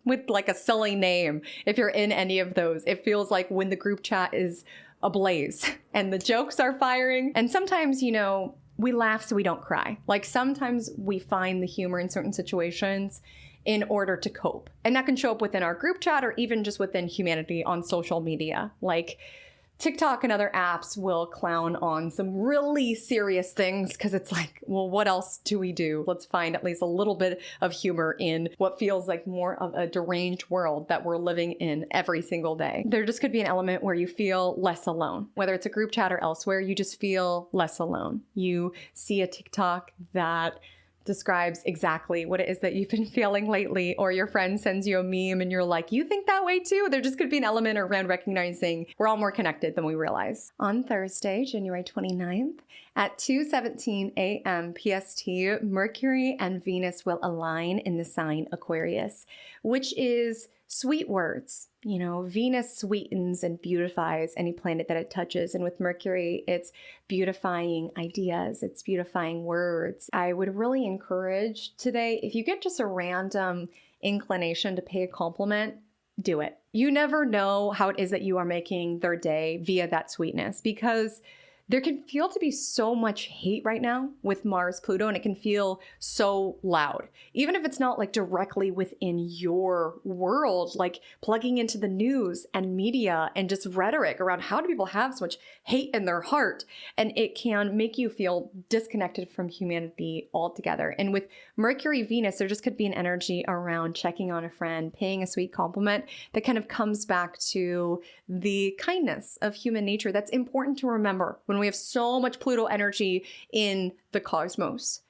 with like a silly name. If you're in any of those, it feels like when the group chat is ablaze and the jokes are firing. And sometimes, we laugh so we don't cry. Like sometimes we find the humor in certain situations in order to cope. And that can show up within our group chat or even just within humanity on social media. Like TikTok and other apps will clown on some really serious things because it's like, well, what else do we do? Let's find at least a little bit of humor in what feels like more of a deranged world that we're living in every single day. There just could be an element where you feel less alone. Whether it's a group chat or elsewhere, you just feel less alone. You see a TikTok that describes exactly what it is that you've been feeling lately, or your friend sends you a meme and you're like, you think that way too? There just could be an element around recognizing we're all more connected than we realize. On Thursday, January 29th, at 2:17 a.m. PST, Mercury and Venus will align in the sign Aquarius, which is sweet words. Venus sweetens and beautifies any planet that it touches. And with Mercury, it's beautifying ideas. It's beautifying words. I would really encourage today, if you get just a random inclination to pay a compliment, do it. You never know how it is that you are making their day via that sweetness, because There can feel to be so much hate right now with Mars, Pluto, and it can feel so loud. Even if it's not like directly within your world, like plugging into the news and media and just rhetoric around how do people have so much hate in their heart. And it can make you feel disconnected from humanity altogether. And with Mercury, Venus, there just could be an energy around checking on a friend, paying a sweet compliment that kind of comes back to the kindness of human nature. That's important to remember when we have so much Pluto energy in the cosmos.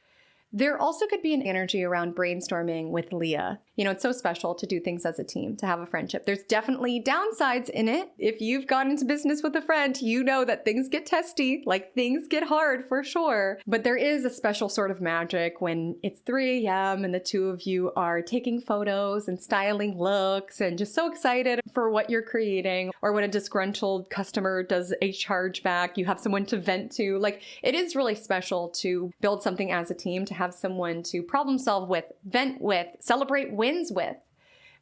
There also could be an energy around brainstorming with Leah. You know, it's so special to do things as a team, to have a friendship. There's definitely downsides in it. If you've gone into business with a friend, you know that things get testy, like things get hard for sure. But there is a special sort of magic when it's 3 a.m. and the two of you are taking photos and styling looks and just so excited for what you're creating. Or when a disgruntled customer does a chargeback, you have someone to vent to. Like, it is really special to build something as a team, to have someone to problem solve with, vent with, celebrate wins with.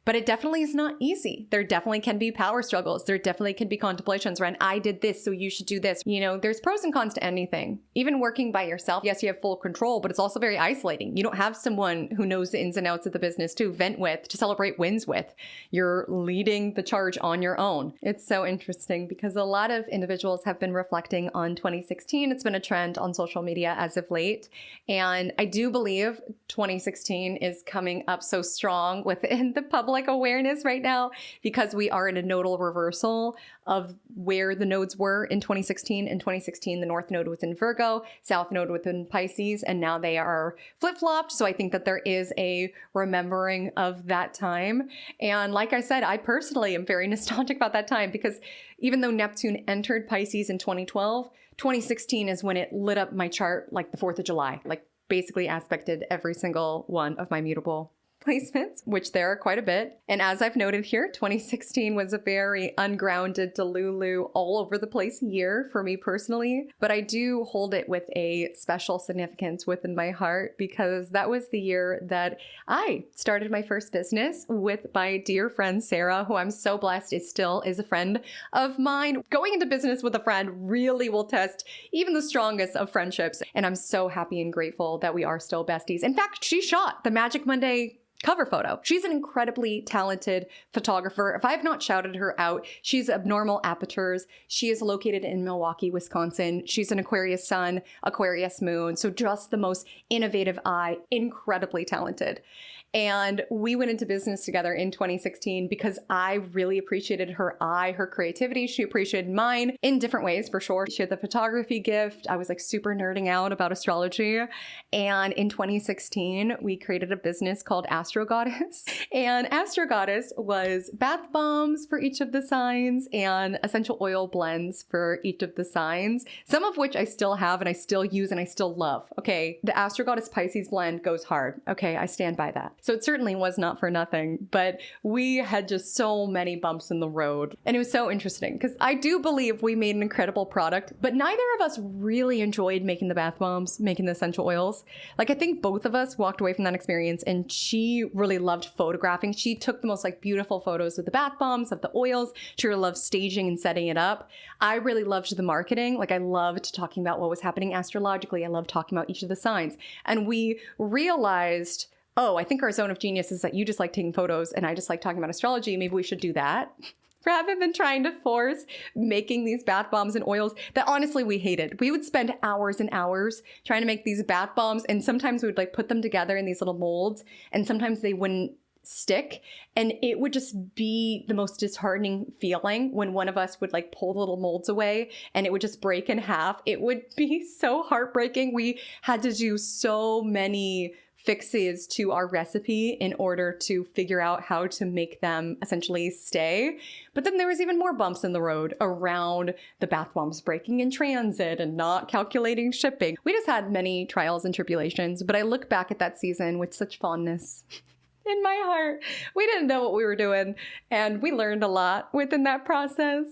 But it definitely is not easy. There definitely can be power struggles. There definitely can be contemplations around, I did this, so you should do this. You know, there's pros and cons to anything. Even working by yourself, yes, you have full control, but it's also very isolating. You don't have someone who knows the ins and outs of the business to vent with, to celebrate wins with. You're leading the charge on your own. It's so interesting because a lot of individuals have been reflecting on 2016. It's been a trend on social media as of late. And I do believe 2016 is coming up so strong within the public awareness right now because we are in a nodal reversal of where the nodes were in 2016. In 2016, the North Node was in Virgo, South Node was in Pisces, and now they are flip-flopped. So I think that there is a remembering of that time. And like I said, I personally am very nostalgic about that time because even though Neptune entered Pisces in 2012, 2016 is when it lit up my chart like the 4th of July, like basically aspected every single one of my mutable placements, which there are quite a bit. And as I've noted here, 2016 was a very ungrounded, delulu, all over the place year for me personally. But I do hold it with a special significance within my heart because that was the year that I started my first business with my dear friend Sarah, who I'm so blessed is a friend of mine. Going into business with a friend really will test even the strongest of friendships. And I'm so happy and grateful that we are still besties. In fact, she shot the Magic Monday cover photo. She's an incredibly talented photographer. If I have not shouted her out, she's Abnormal Apertures. She is located in Milwaukee, Wisconsin. She's an Aquarius sun, Aquarius moon. So just the most innovative eye, incredibly talented. And we went into business together in 2016 because I really appreciated her eye, her creativity. She appreciated mine in different ways, for sure. She had the photography gift. I was like super nerding out about astrology. And in 2016, we created a business called Astro Goddess. And Astro Goddess was bath bombs for each of the signs and essential oil blends for each of the signs, some of which I still have and I still use and I still love. Okay, the Astro Goddess Pisces blend goes hard. Okay, I stand by that. So it certainly was not for nothing, but we had just so many bumps in the road. And it was so interesting because I do believe we made an incredible product, but neither of us really enjoyed making the bath bombs, making the essential oils. Like, I think both of us walked away from that experience and she really loved photographing. She took the most like beautiful photos of the bath bombs, of the oils. She really loved staging and setting it up. I really loved the marketing. Like, I loved talking about what was happening astrologically. I loved talking about each of the signs. And we realized, oh, I think our zone of genius is that you just like taking photos and I just like talking about astrology. Maybe we should do that rather than trying to force making these bath bombs and oils that honestly we hated. We would spend hours and hours trying to make these bath bombs. And sometimes we would like put them together in these little molds and sometimes they wouldn't stick. And it would just be the most disheartening feeling when one of us would like pull the little molds away and it would just break in half. It would be so heartbreaking. We had to do so many fixes to our recipe in order to figure out how to make them essentially stay. But then there was even more bumps in the road around the bath bombs breaking in transit and not calculating shipping. We just had many trials and tribulations, but I look back at that season with such fondness in my heart. We didn't know what we were doing and we learned a lot within that process.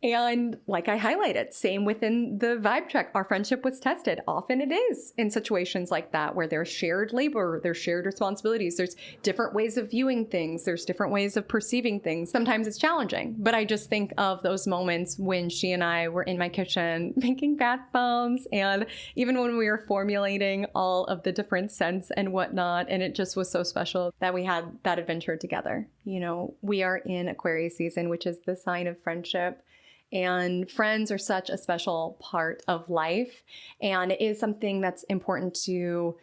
And like I highlighted, same within the vibe check, our friendship was tested. Often it is in situations like that where there's shared labor, there's shared responsibilities, there's different ways of viewing things, there's different ways of perceiving things. Sometimes it's challenging, but I just think of those moments when she and I were in my kitchen making bath bombs, and even when we were formulating all of the different scents and whatnot, and it just was so special that we had that adventure together. You know, we are in Aquarius season, which is the sign of friendship. And friends are such a special part of life, and it is something that's important to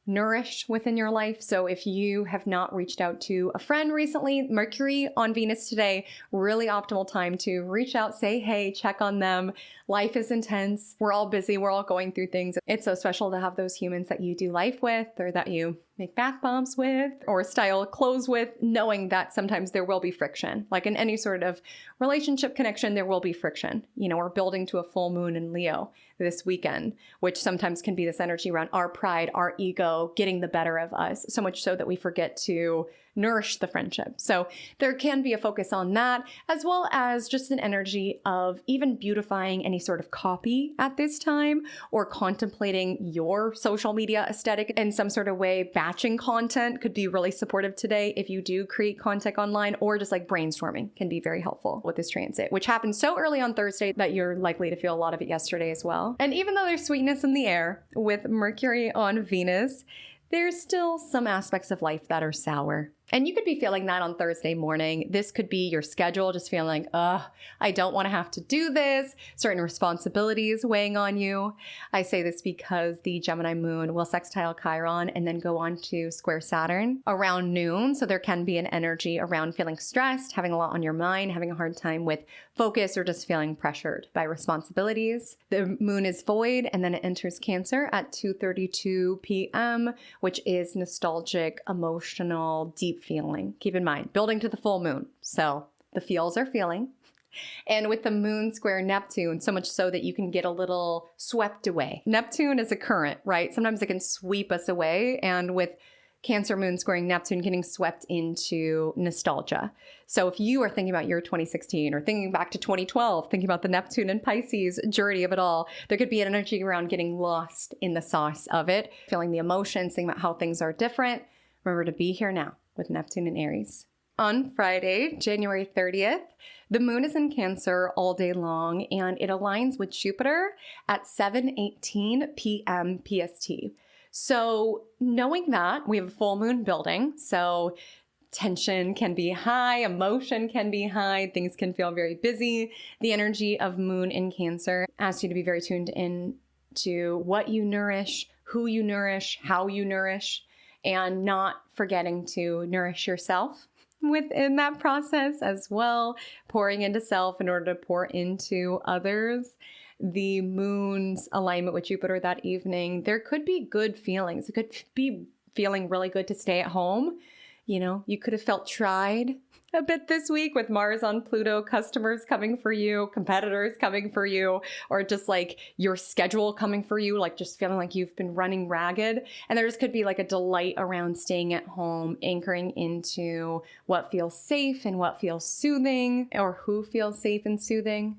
nourish within your life. So if you have not reached out to a friend recently, Mercury on Venus today, really optimal time to reach out, say hey, check on them. Life is intense. We're all busy. We're all going through things. It's so special to have those humans that you do life with, or that you make bath bombs with, or style clothes with, knowing that sometimes there will be friction. Like in any sort of relationship connection, there will be friction. You know, we're building to a full moon in Leo this weekend, which sometimes can be this energy around our pride, our ego, getting the better of us, so much so that we forget to nourish the friendship. So there can be a focus on that, as well as just an energy of even beautifying any sort of copy at this time, or contemplating your social media aesthetic in some sort of way. Batching content could be really supportive today if you do create content online, or just like brainstorming can be very helpful with this transit, which happened so early on Thursday that you're likely to feel a lot of it yesterday as well. And even though there's sweetness in the air with Mercury on Venus, there's still some aspects of life that are sour. And you could be feeling that on Thursday morning. This could be your schedule, just feeling like, I don't want to have to do this. Certain responsibilities weighing on you. I say this because the Gemini moon will sextile Chiron and then go on to square Saturn around noon. So there can be an energy around feeling stressed, having a lot on your mind, having a hard time with focus, or just feeling pressured by responsibilities. The moon is void, and then it enters Cancer at 2:32 p.m., which is nostalgic, emotional, deep feeling. Keep in mind, building to the full moon. So the feels are feeling. And with the moon square Neptune, so much so that you can get a little swept away. Neptune is a current, right? Sometimes it can sweep us away. And with Cancer moon squaring Neptune, getting swept into nostalgia. So if you are thinking about your 2016, or thinking back to 2012, thinking about the Neptune and Pisces journey of it all, there could be an energy around getting lost in the sauce of it, feeling the emotions, thinking about how things are different. Remember to be here now with Neptune and Aries. On Friday, January 30th, the moon is in Cancer all day long, and it aligns with Jupiter at 7:18 p.m. PST. So knowing that, we have a full moon building, so tension can be high, emotion can be high, things can feel very busy. The energy of moon in Cancer asks you to be very tuned in to what you nourish, who you nourish, how you nourish, and not forgetting to nourish yourself within that process as well, pouring into self in order to pour into others. The moon's alignment with Jupiter that evening, there could be good feelings. It could be feeling really good to stay at home. You know, you could have felt tried a bit this week with Mars on Pluto, customers coming for you, competitors coming for you, or just like your schedule coming for you, like just feeling like you've been running ragged. And there just could be like a delight around staying at home, anchoring into what feels safe and what feels soothing, or who feels safe and soothing.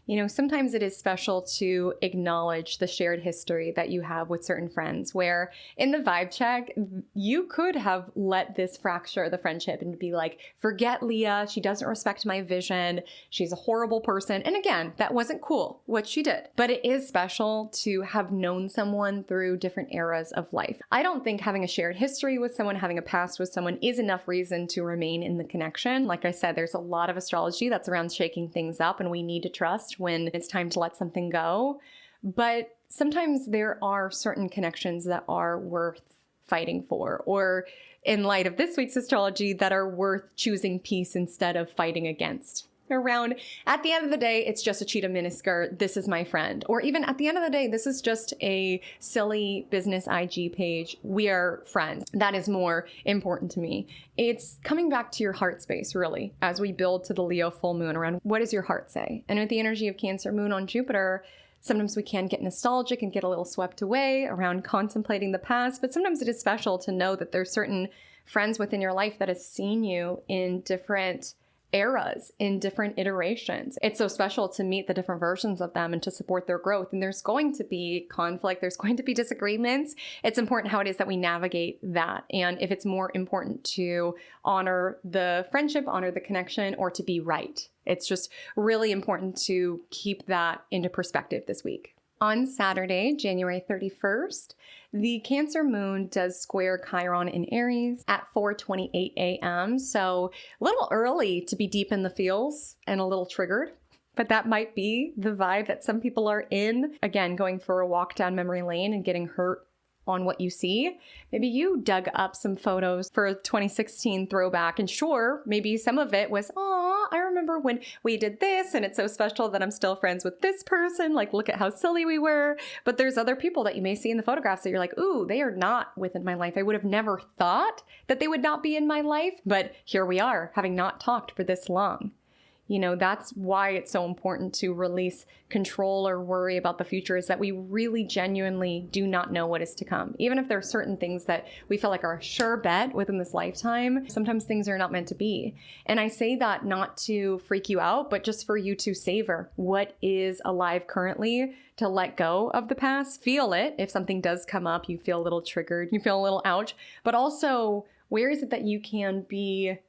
You know, sometimes it is special to acknowledge the shared history that you have with certain friends, where in the vibe check, you could have let this fracture the friendship and be like, forget Leah, she doesn't respect my vision, she's a horrible person. And again, that wasn't cool, what she did. But it is special to have known someone through different eras of life. I don't think having a shared history with someone, having a past with someone is enough reason to remain in the connection. Like I said, there's a lot of astrology that's around shaking things up, and we need to trust when it's time to let something go. But sometimes there are certain connections that are worth fighting for, or in light of this week's astrology, that are worth choosing peace instead of fighting against. Around, at the end of the day, it's just a cheetah miniskirt, this is my friend. Or even at the end of the day, this is just a silly business IG page, we are friends. That is more important to me. It's coming back to your heart space, really, as we build to the Leo full moon around what does your heart say? And with the energy of Cancer moon on Jupiter, sometimes we can get nostalgic and get a little swept away around contemplating the past, but sometimes it is special to know that there's certain friends within your life that have seen you in different eras in different iterations. It's so special to meet the different versions of them and to support their growth. And there's going to be conflict, there's going to be disagreements. It's important how it is that we navigate that. And if it's more important to honor the friendship, honor the connection, or to be right. It's just really important to keep that into perspective this week. On Saturday, January 31st, the Cancer moon does square Chiron in Aries at 4:28 a.m. So a little early to be deep in the feels and a little triggered, but that might be the vibe that some people are in. Again, going for a walk down memory lane and getting hurt on what you see. Maybe you dug up some photos for a 2016 throwback, and sure, maybe some of it was, "Aw, I remember when we did this and it's so special that I'm still friends with this person. Like, look at how silly we were." But there's other people that you may see in the photographs that you're like, "Ooh, they are not within my life. I would have never thought that they would not be in my life, but here we are, having not talked for this long." You know, that's why it's so important to release control or worry about the future, is that we really genuinely do not know what is to come. Even if there are certain things that we feel like are a sure bet within this lifetime, sometimes things are not meant to be. And I say that not to freak you out, but just for you to savor what is alive currently, to let go of the past, feel it. If something does come up, you feel a little triggered, you feel a little ouch, but also where is it that you can be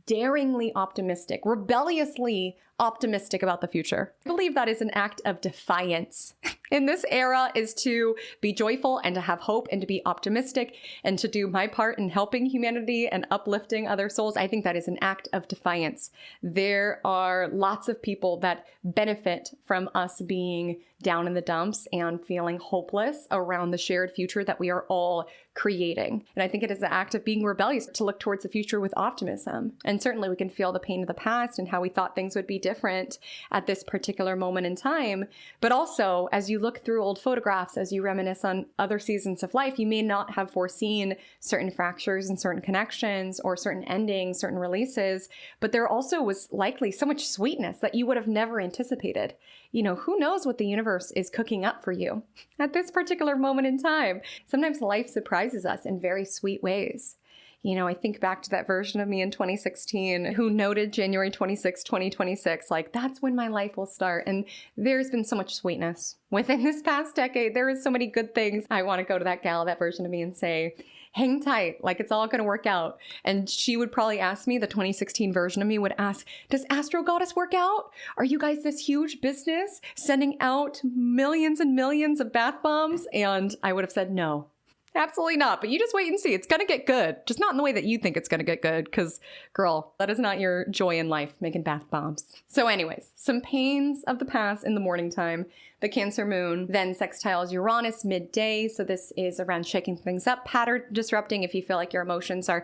daringly optimistic, rebelliously optimistic about the future? I believe that is an act of defiance in this era, is to be joyful and to have hope and to be optimistic and to do my part in helping humanity and uplifting other souls. I think that is an act of defiance. There are lots of people that benefit from us being down in the dumps and feeling hopeless around the shared future that we are all creating. And I think it is an act of being rebellious to look towards the future with optimism. And certainly we can feel the pain of the past and how we thought things would be different at this particular moment in time. But also, as you look through old photographs, as you reminisce on other seasons of life, you may not have foreseen certain fractures and certain connections or certain endings, certain releases, but there also was likely so much sweetness that you would have never anticipated. You know, who knows what the universe is cooking up for you at this particular moment in time. Sometimes life surprises us in very sweet ways. You know, I think back to that version of me in 2016 who noted January 26, 2026, like, that's when my life will start. And there's been so much sweetness within this past decade. There is so many good things. I want to go to that gal, that version of me, and say, hang tight, like it's all going to work out. And she would probably ask me, the 2016 version of me would ask, does Astro Goddess work out? Are you guys this huge business sending out millions and millions of bath bombs? And I would have said, no, absolutely not. But you just wait and see. It's going to get good. Just not in the way that you think it's going to get good. Because, girl, that is not your joy in life, making bath bombs. So anyways, some pains of the past in the morning time. The Cancer moon then sextiles Uranus midday. So this is around shaking things up, pattern disrupting if you feel like your emotions are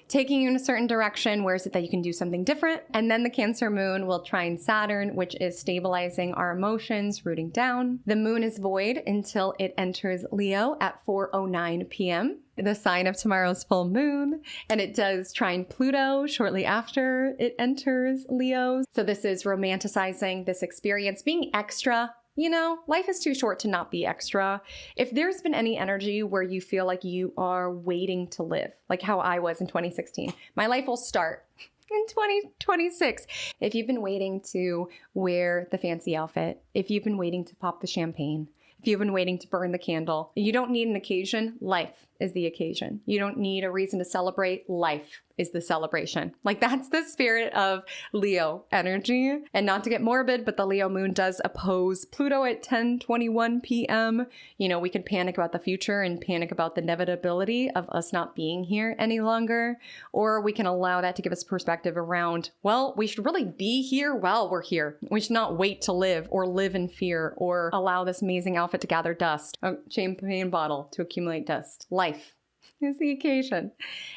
taking you in a certain direction. Where is it that you can do something different? And then the Cancer moon will trine Saturn, which is stabilizing our emotions, rooting down. The moon is void until it enters Leo at 4:09 p.m. the sign of tomorrow's full moon, and it does trine Pluto shortly after it enters Leo. So this is romanticizing this experience, being extra. You know, life is too short to not be extra. If there's been any energy where you feel like you are waiting to live, like how I was in 2016, my life will start in 2026. If you've been waiting to wear the fancy outfit, if you've been waiting to pop the champagne, if you've been waiting to burn the candle, you don't need an occasion. Life is the occasion. You don't need a reason to celebrate. Life is the celebration. Like, that's the spirit of Leo energy. And not to get morbid, but the Leo moon does oppose Pluto at 10:21 p.m. You know, we can panic about the future and panic about the inevitability of us not being here any longer. Or we can allow that to give us perspective around, well, we should really be here while we're here. We should not wait to live or live in fear or allow this amazing outfit to gather dust, a champagne bottle to accumulate dust. Life is the occasion.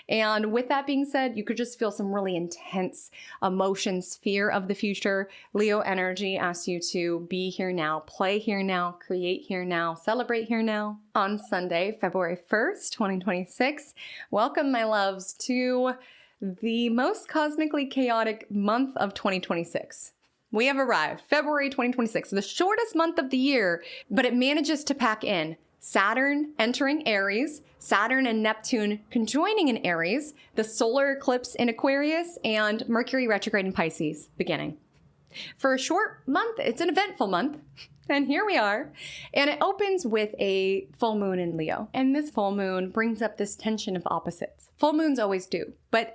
And with that being said, you could just feel some really intense emotions, fear of the future. Leo energy asks you to be here now, play here now, create here now, celebrate here now. On Sunday, February 1st, 2026, welcome, my loves, to the most cosmically chaotic month of 2026. We have arrived, February 2026, the shortest month of the year, but it manages to pack in Saturn entering Aries, Saturn and Neptune conjoining in Aries, the solar eclipse in Aquarius, and Mercury retrograde in Pisces beginning. For a short month, it's an eventful month. And here we are. And it opens with a full moon in Leo. And this full moon brings up this tension of opposites. Full moons always do. But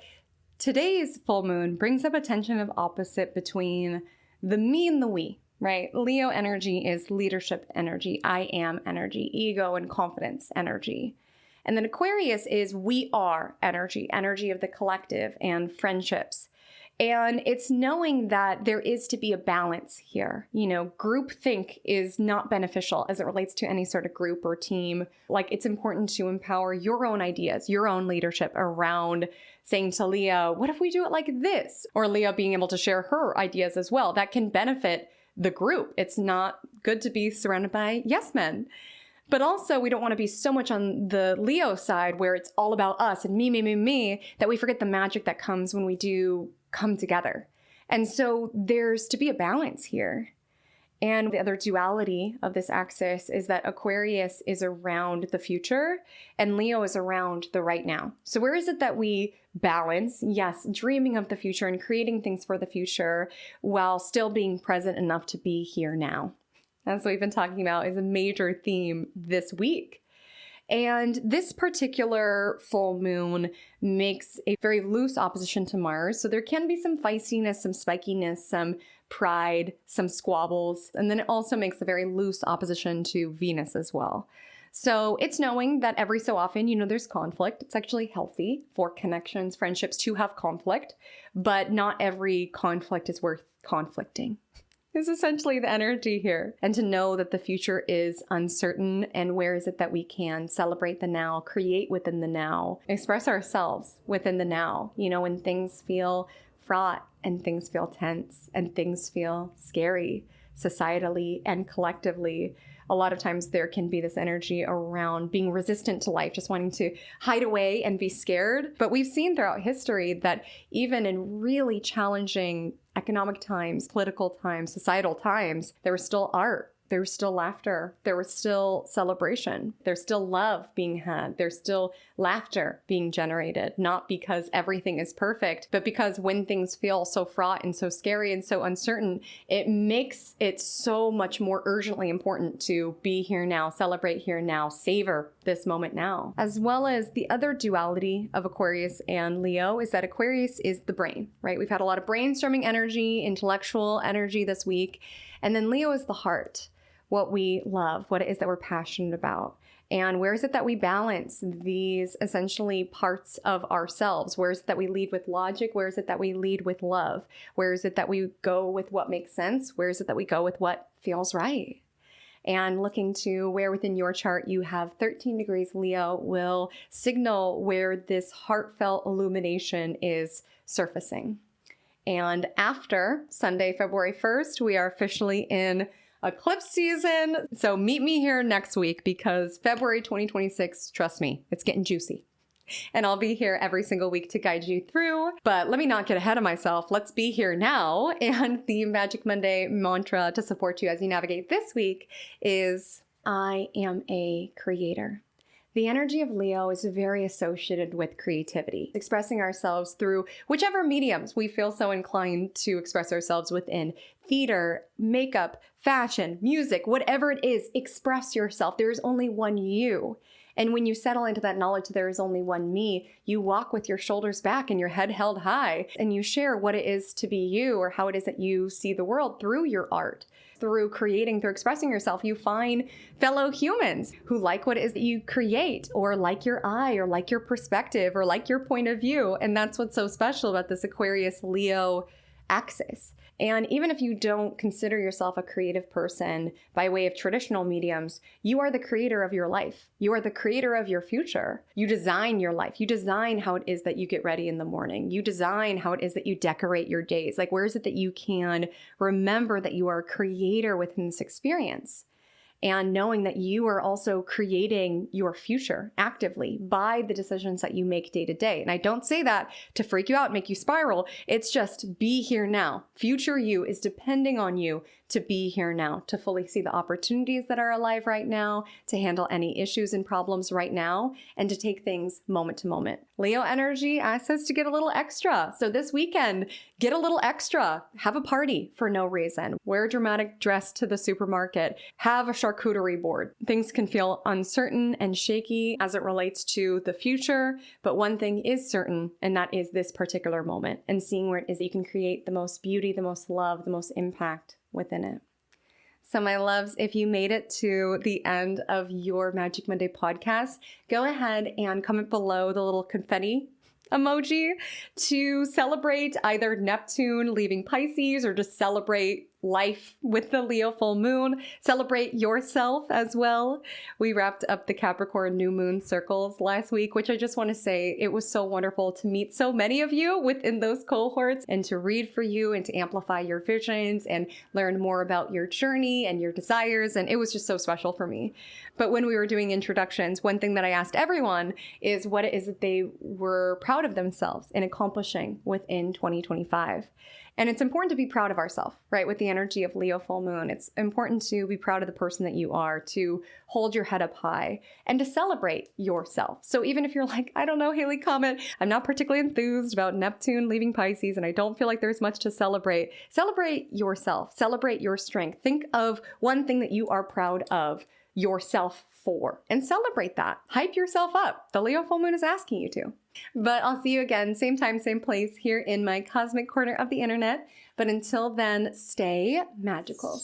today's full moon brings up a tension of opposite between the me and the we, right? Leo energy is leadership energy, I am energy, ego and confidence energy. And then Aquarius is we are energy, energy of the collective and friendships. And it's knowing that there is to be a balance here. You know, groupthink is not beneficial as it relates to any sort of group or team. Like, it's important to empower your own ideas, your own leadership around saying to Leo, what if we do it like this? Or Leo being able to share her ideas as well. That can benefit the group. It's not good to be surrounded by yes men. But also, we don't want to be so much on the Leo side where it's all about us and me, that we forget the magic that comes when we do come together. And so there's to be a balance here. And the other duality of this axis is that Aquarius is around the future and Leo is around the right now. So where is it that we balance? Yes, dreaming of the future and creating things for the future while still being present enough to be here now. That's what we've been talking about is a major theme this week. And this particular full moon makes a very loose opposition to Mars. So there can be some feistiness, some spikiness, some pride, some squabbles. And then it also makes a very loose opposition to Venus as well. So it's knowing that every so often, you know, there's conflict. It's actually healthy for connections, friendships to have conflict, but not every conflict is worth conflicting. Is essentially the energy here. And to know that the future is uncertain and where is it that we can celebrate the now, create within the now, express ourselves within the now. You know, when things feel fraught and things feel tense and things feel scary societally and collectively, a lot of times there can be this energy around being resistant to life, just wanting to hide away and be scared. But we've seen throughout history that even in really challenging economic times, political times, societal times, there was still art. There was still laughter. There was still celebration. There's still love being had. There's still laughter being generated, not because everything is perfect, but because when things feel so fraught and so scary and so uncertain, it makes it so much more urgently important to be here now, celebrate here now, savor this moment now. As well as the other duality of Aquarius and Leo is that Aquarius is the brain, right? We've had a lot of brainstorming energy, intellectual energy this week. And then Leo is the heart, what we love, what it is that we're passionate about. And where is it that we balance these essentially parts of ourselves? Where is it that we lead with logic? Where is it that we lead with love? Where is it that we go with what makes sense? Where is it that we go with what feels right? And looking to where within your chart you have 13 degrees Leo will signal where this heartfelt illumination is surfacing. And after Sunday, February 1st, we are officially in eclipse season. So meet me here next week because February 2026, trust me, it's getting juicy. And I'll be here every single week to guide you through. But let me not get ahead of myself. Let's be here now. And the Magic Monday mantra to support you as you navigate this week is, I am a creator. The energy of Leo is very associated with creativity, expressing ourselves through whichever mediums we feel so inclined to express ourselves within. Theater, makeup, fashion, music, whatever it is, express yourself. There is only one you. And when you settle into that knowledge there is only one me, you walk with your shoulders back and your head held high, and you share what it is to be you or how it is that you see the world through your art. Through creating, through expressing yourself, you find fellow humans who like what it is that you create, or like your eye, or like your perspective, or like your point of view. And that's what's so special about this Aquarius-Leo axis. And even if you don't consider yourself a creative person by way of traditional mediums, you are the creator of your life. You are the creator of your future. You design your life. You design how it is that you get ready in the morning. You design how it is that you decorate your days. Like, where is it that you can remember that you are a creator within this experience? And knowing that you are also creating your future actively by the decisions that you make day to day. And I don't say that to freak you out, make you spiral. It's just be here now. Future you is depending on you to be here now, to fully see the opportunities that are alive right now, to handle any issues and problems right now, and to take things moment to moment. Leo energy asks us to get a little extra. So this weekend, get a little extra. Have a party for no reason. Wear a dramatic dress to the supermarket. Have a charcuterie board. Things can feel uncertain and shaky as it relates to the future, but one thing is certain, and that is this particular moment and seeing where it is that you can create the most beauty, the most love, the most impact within it. So my loves, if you made it to the end of your Magic Monday podcast, go ahead and comment below the little confetti emoji to celebrate either Neptune leaving Pisces or just celebrate life with the Leo full moon. Celebrate yourself as well. We wrapped up the Capricorn new moon circles last week, which I just want to say it was so wonderful to meet so many of you within those cohorts and to read for you and to amplify your visions and learn more about your journey and your desires. And it was just so special for me. But when we were doing introductions, one thing that I asked everyone is what it is that they were proud of themselves in accomplishing within 2025. And it's important to be proud of ourselves, right? With the energy of Leo full moon, it's important to be proud of the person that you are, to hold your head up high and to celebrate yourself. So even if you're like, I don't know, Haley Comet, I'm not particularly enthused about Neptune leaving Pisces and I don't feel like there's much to celebrate, celebrate yourself, celebrate your strength. Think of one thing that you are proud of yourself for and celebrate that. Hype yourself up. The Leo full moon is asking you to. But I'll see you again, same time, same place here in my cosmic corner of the internet. But until then, stay magical.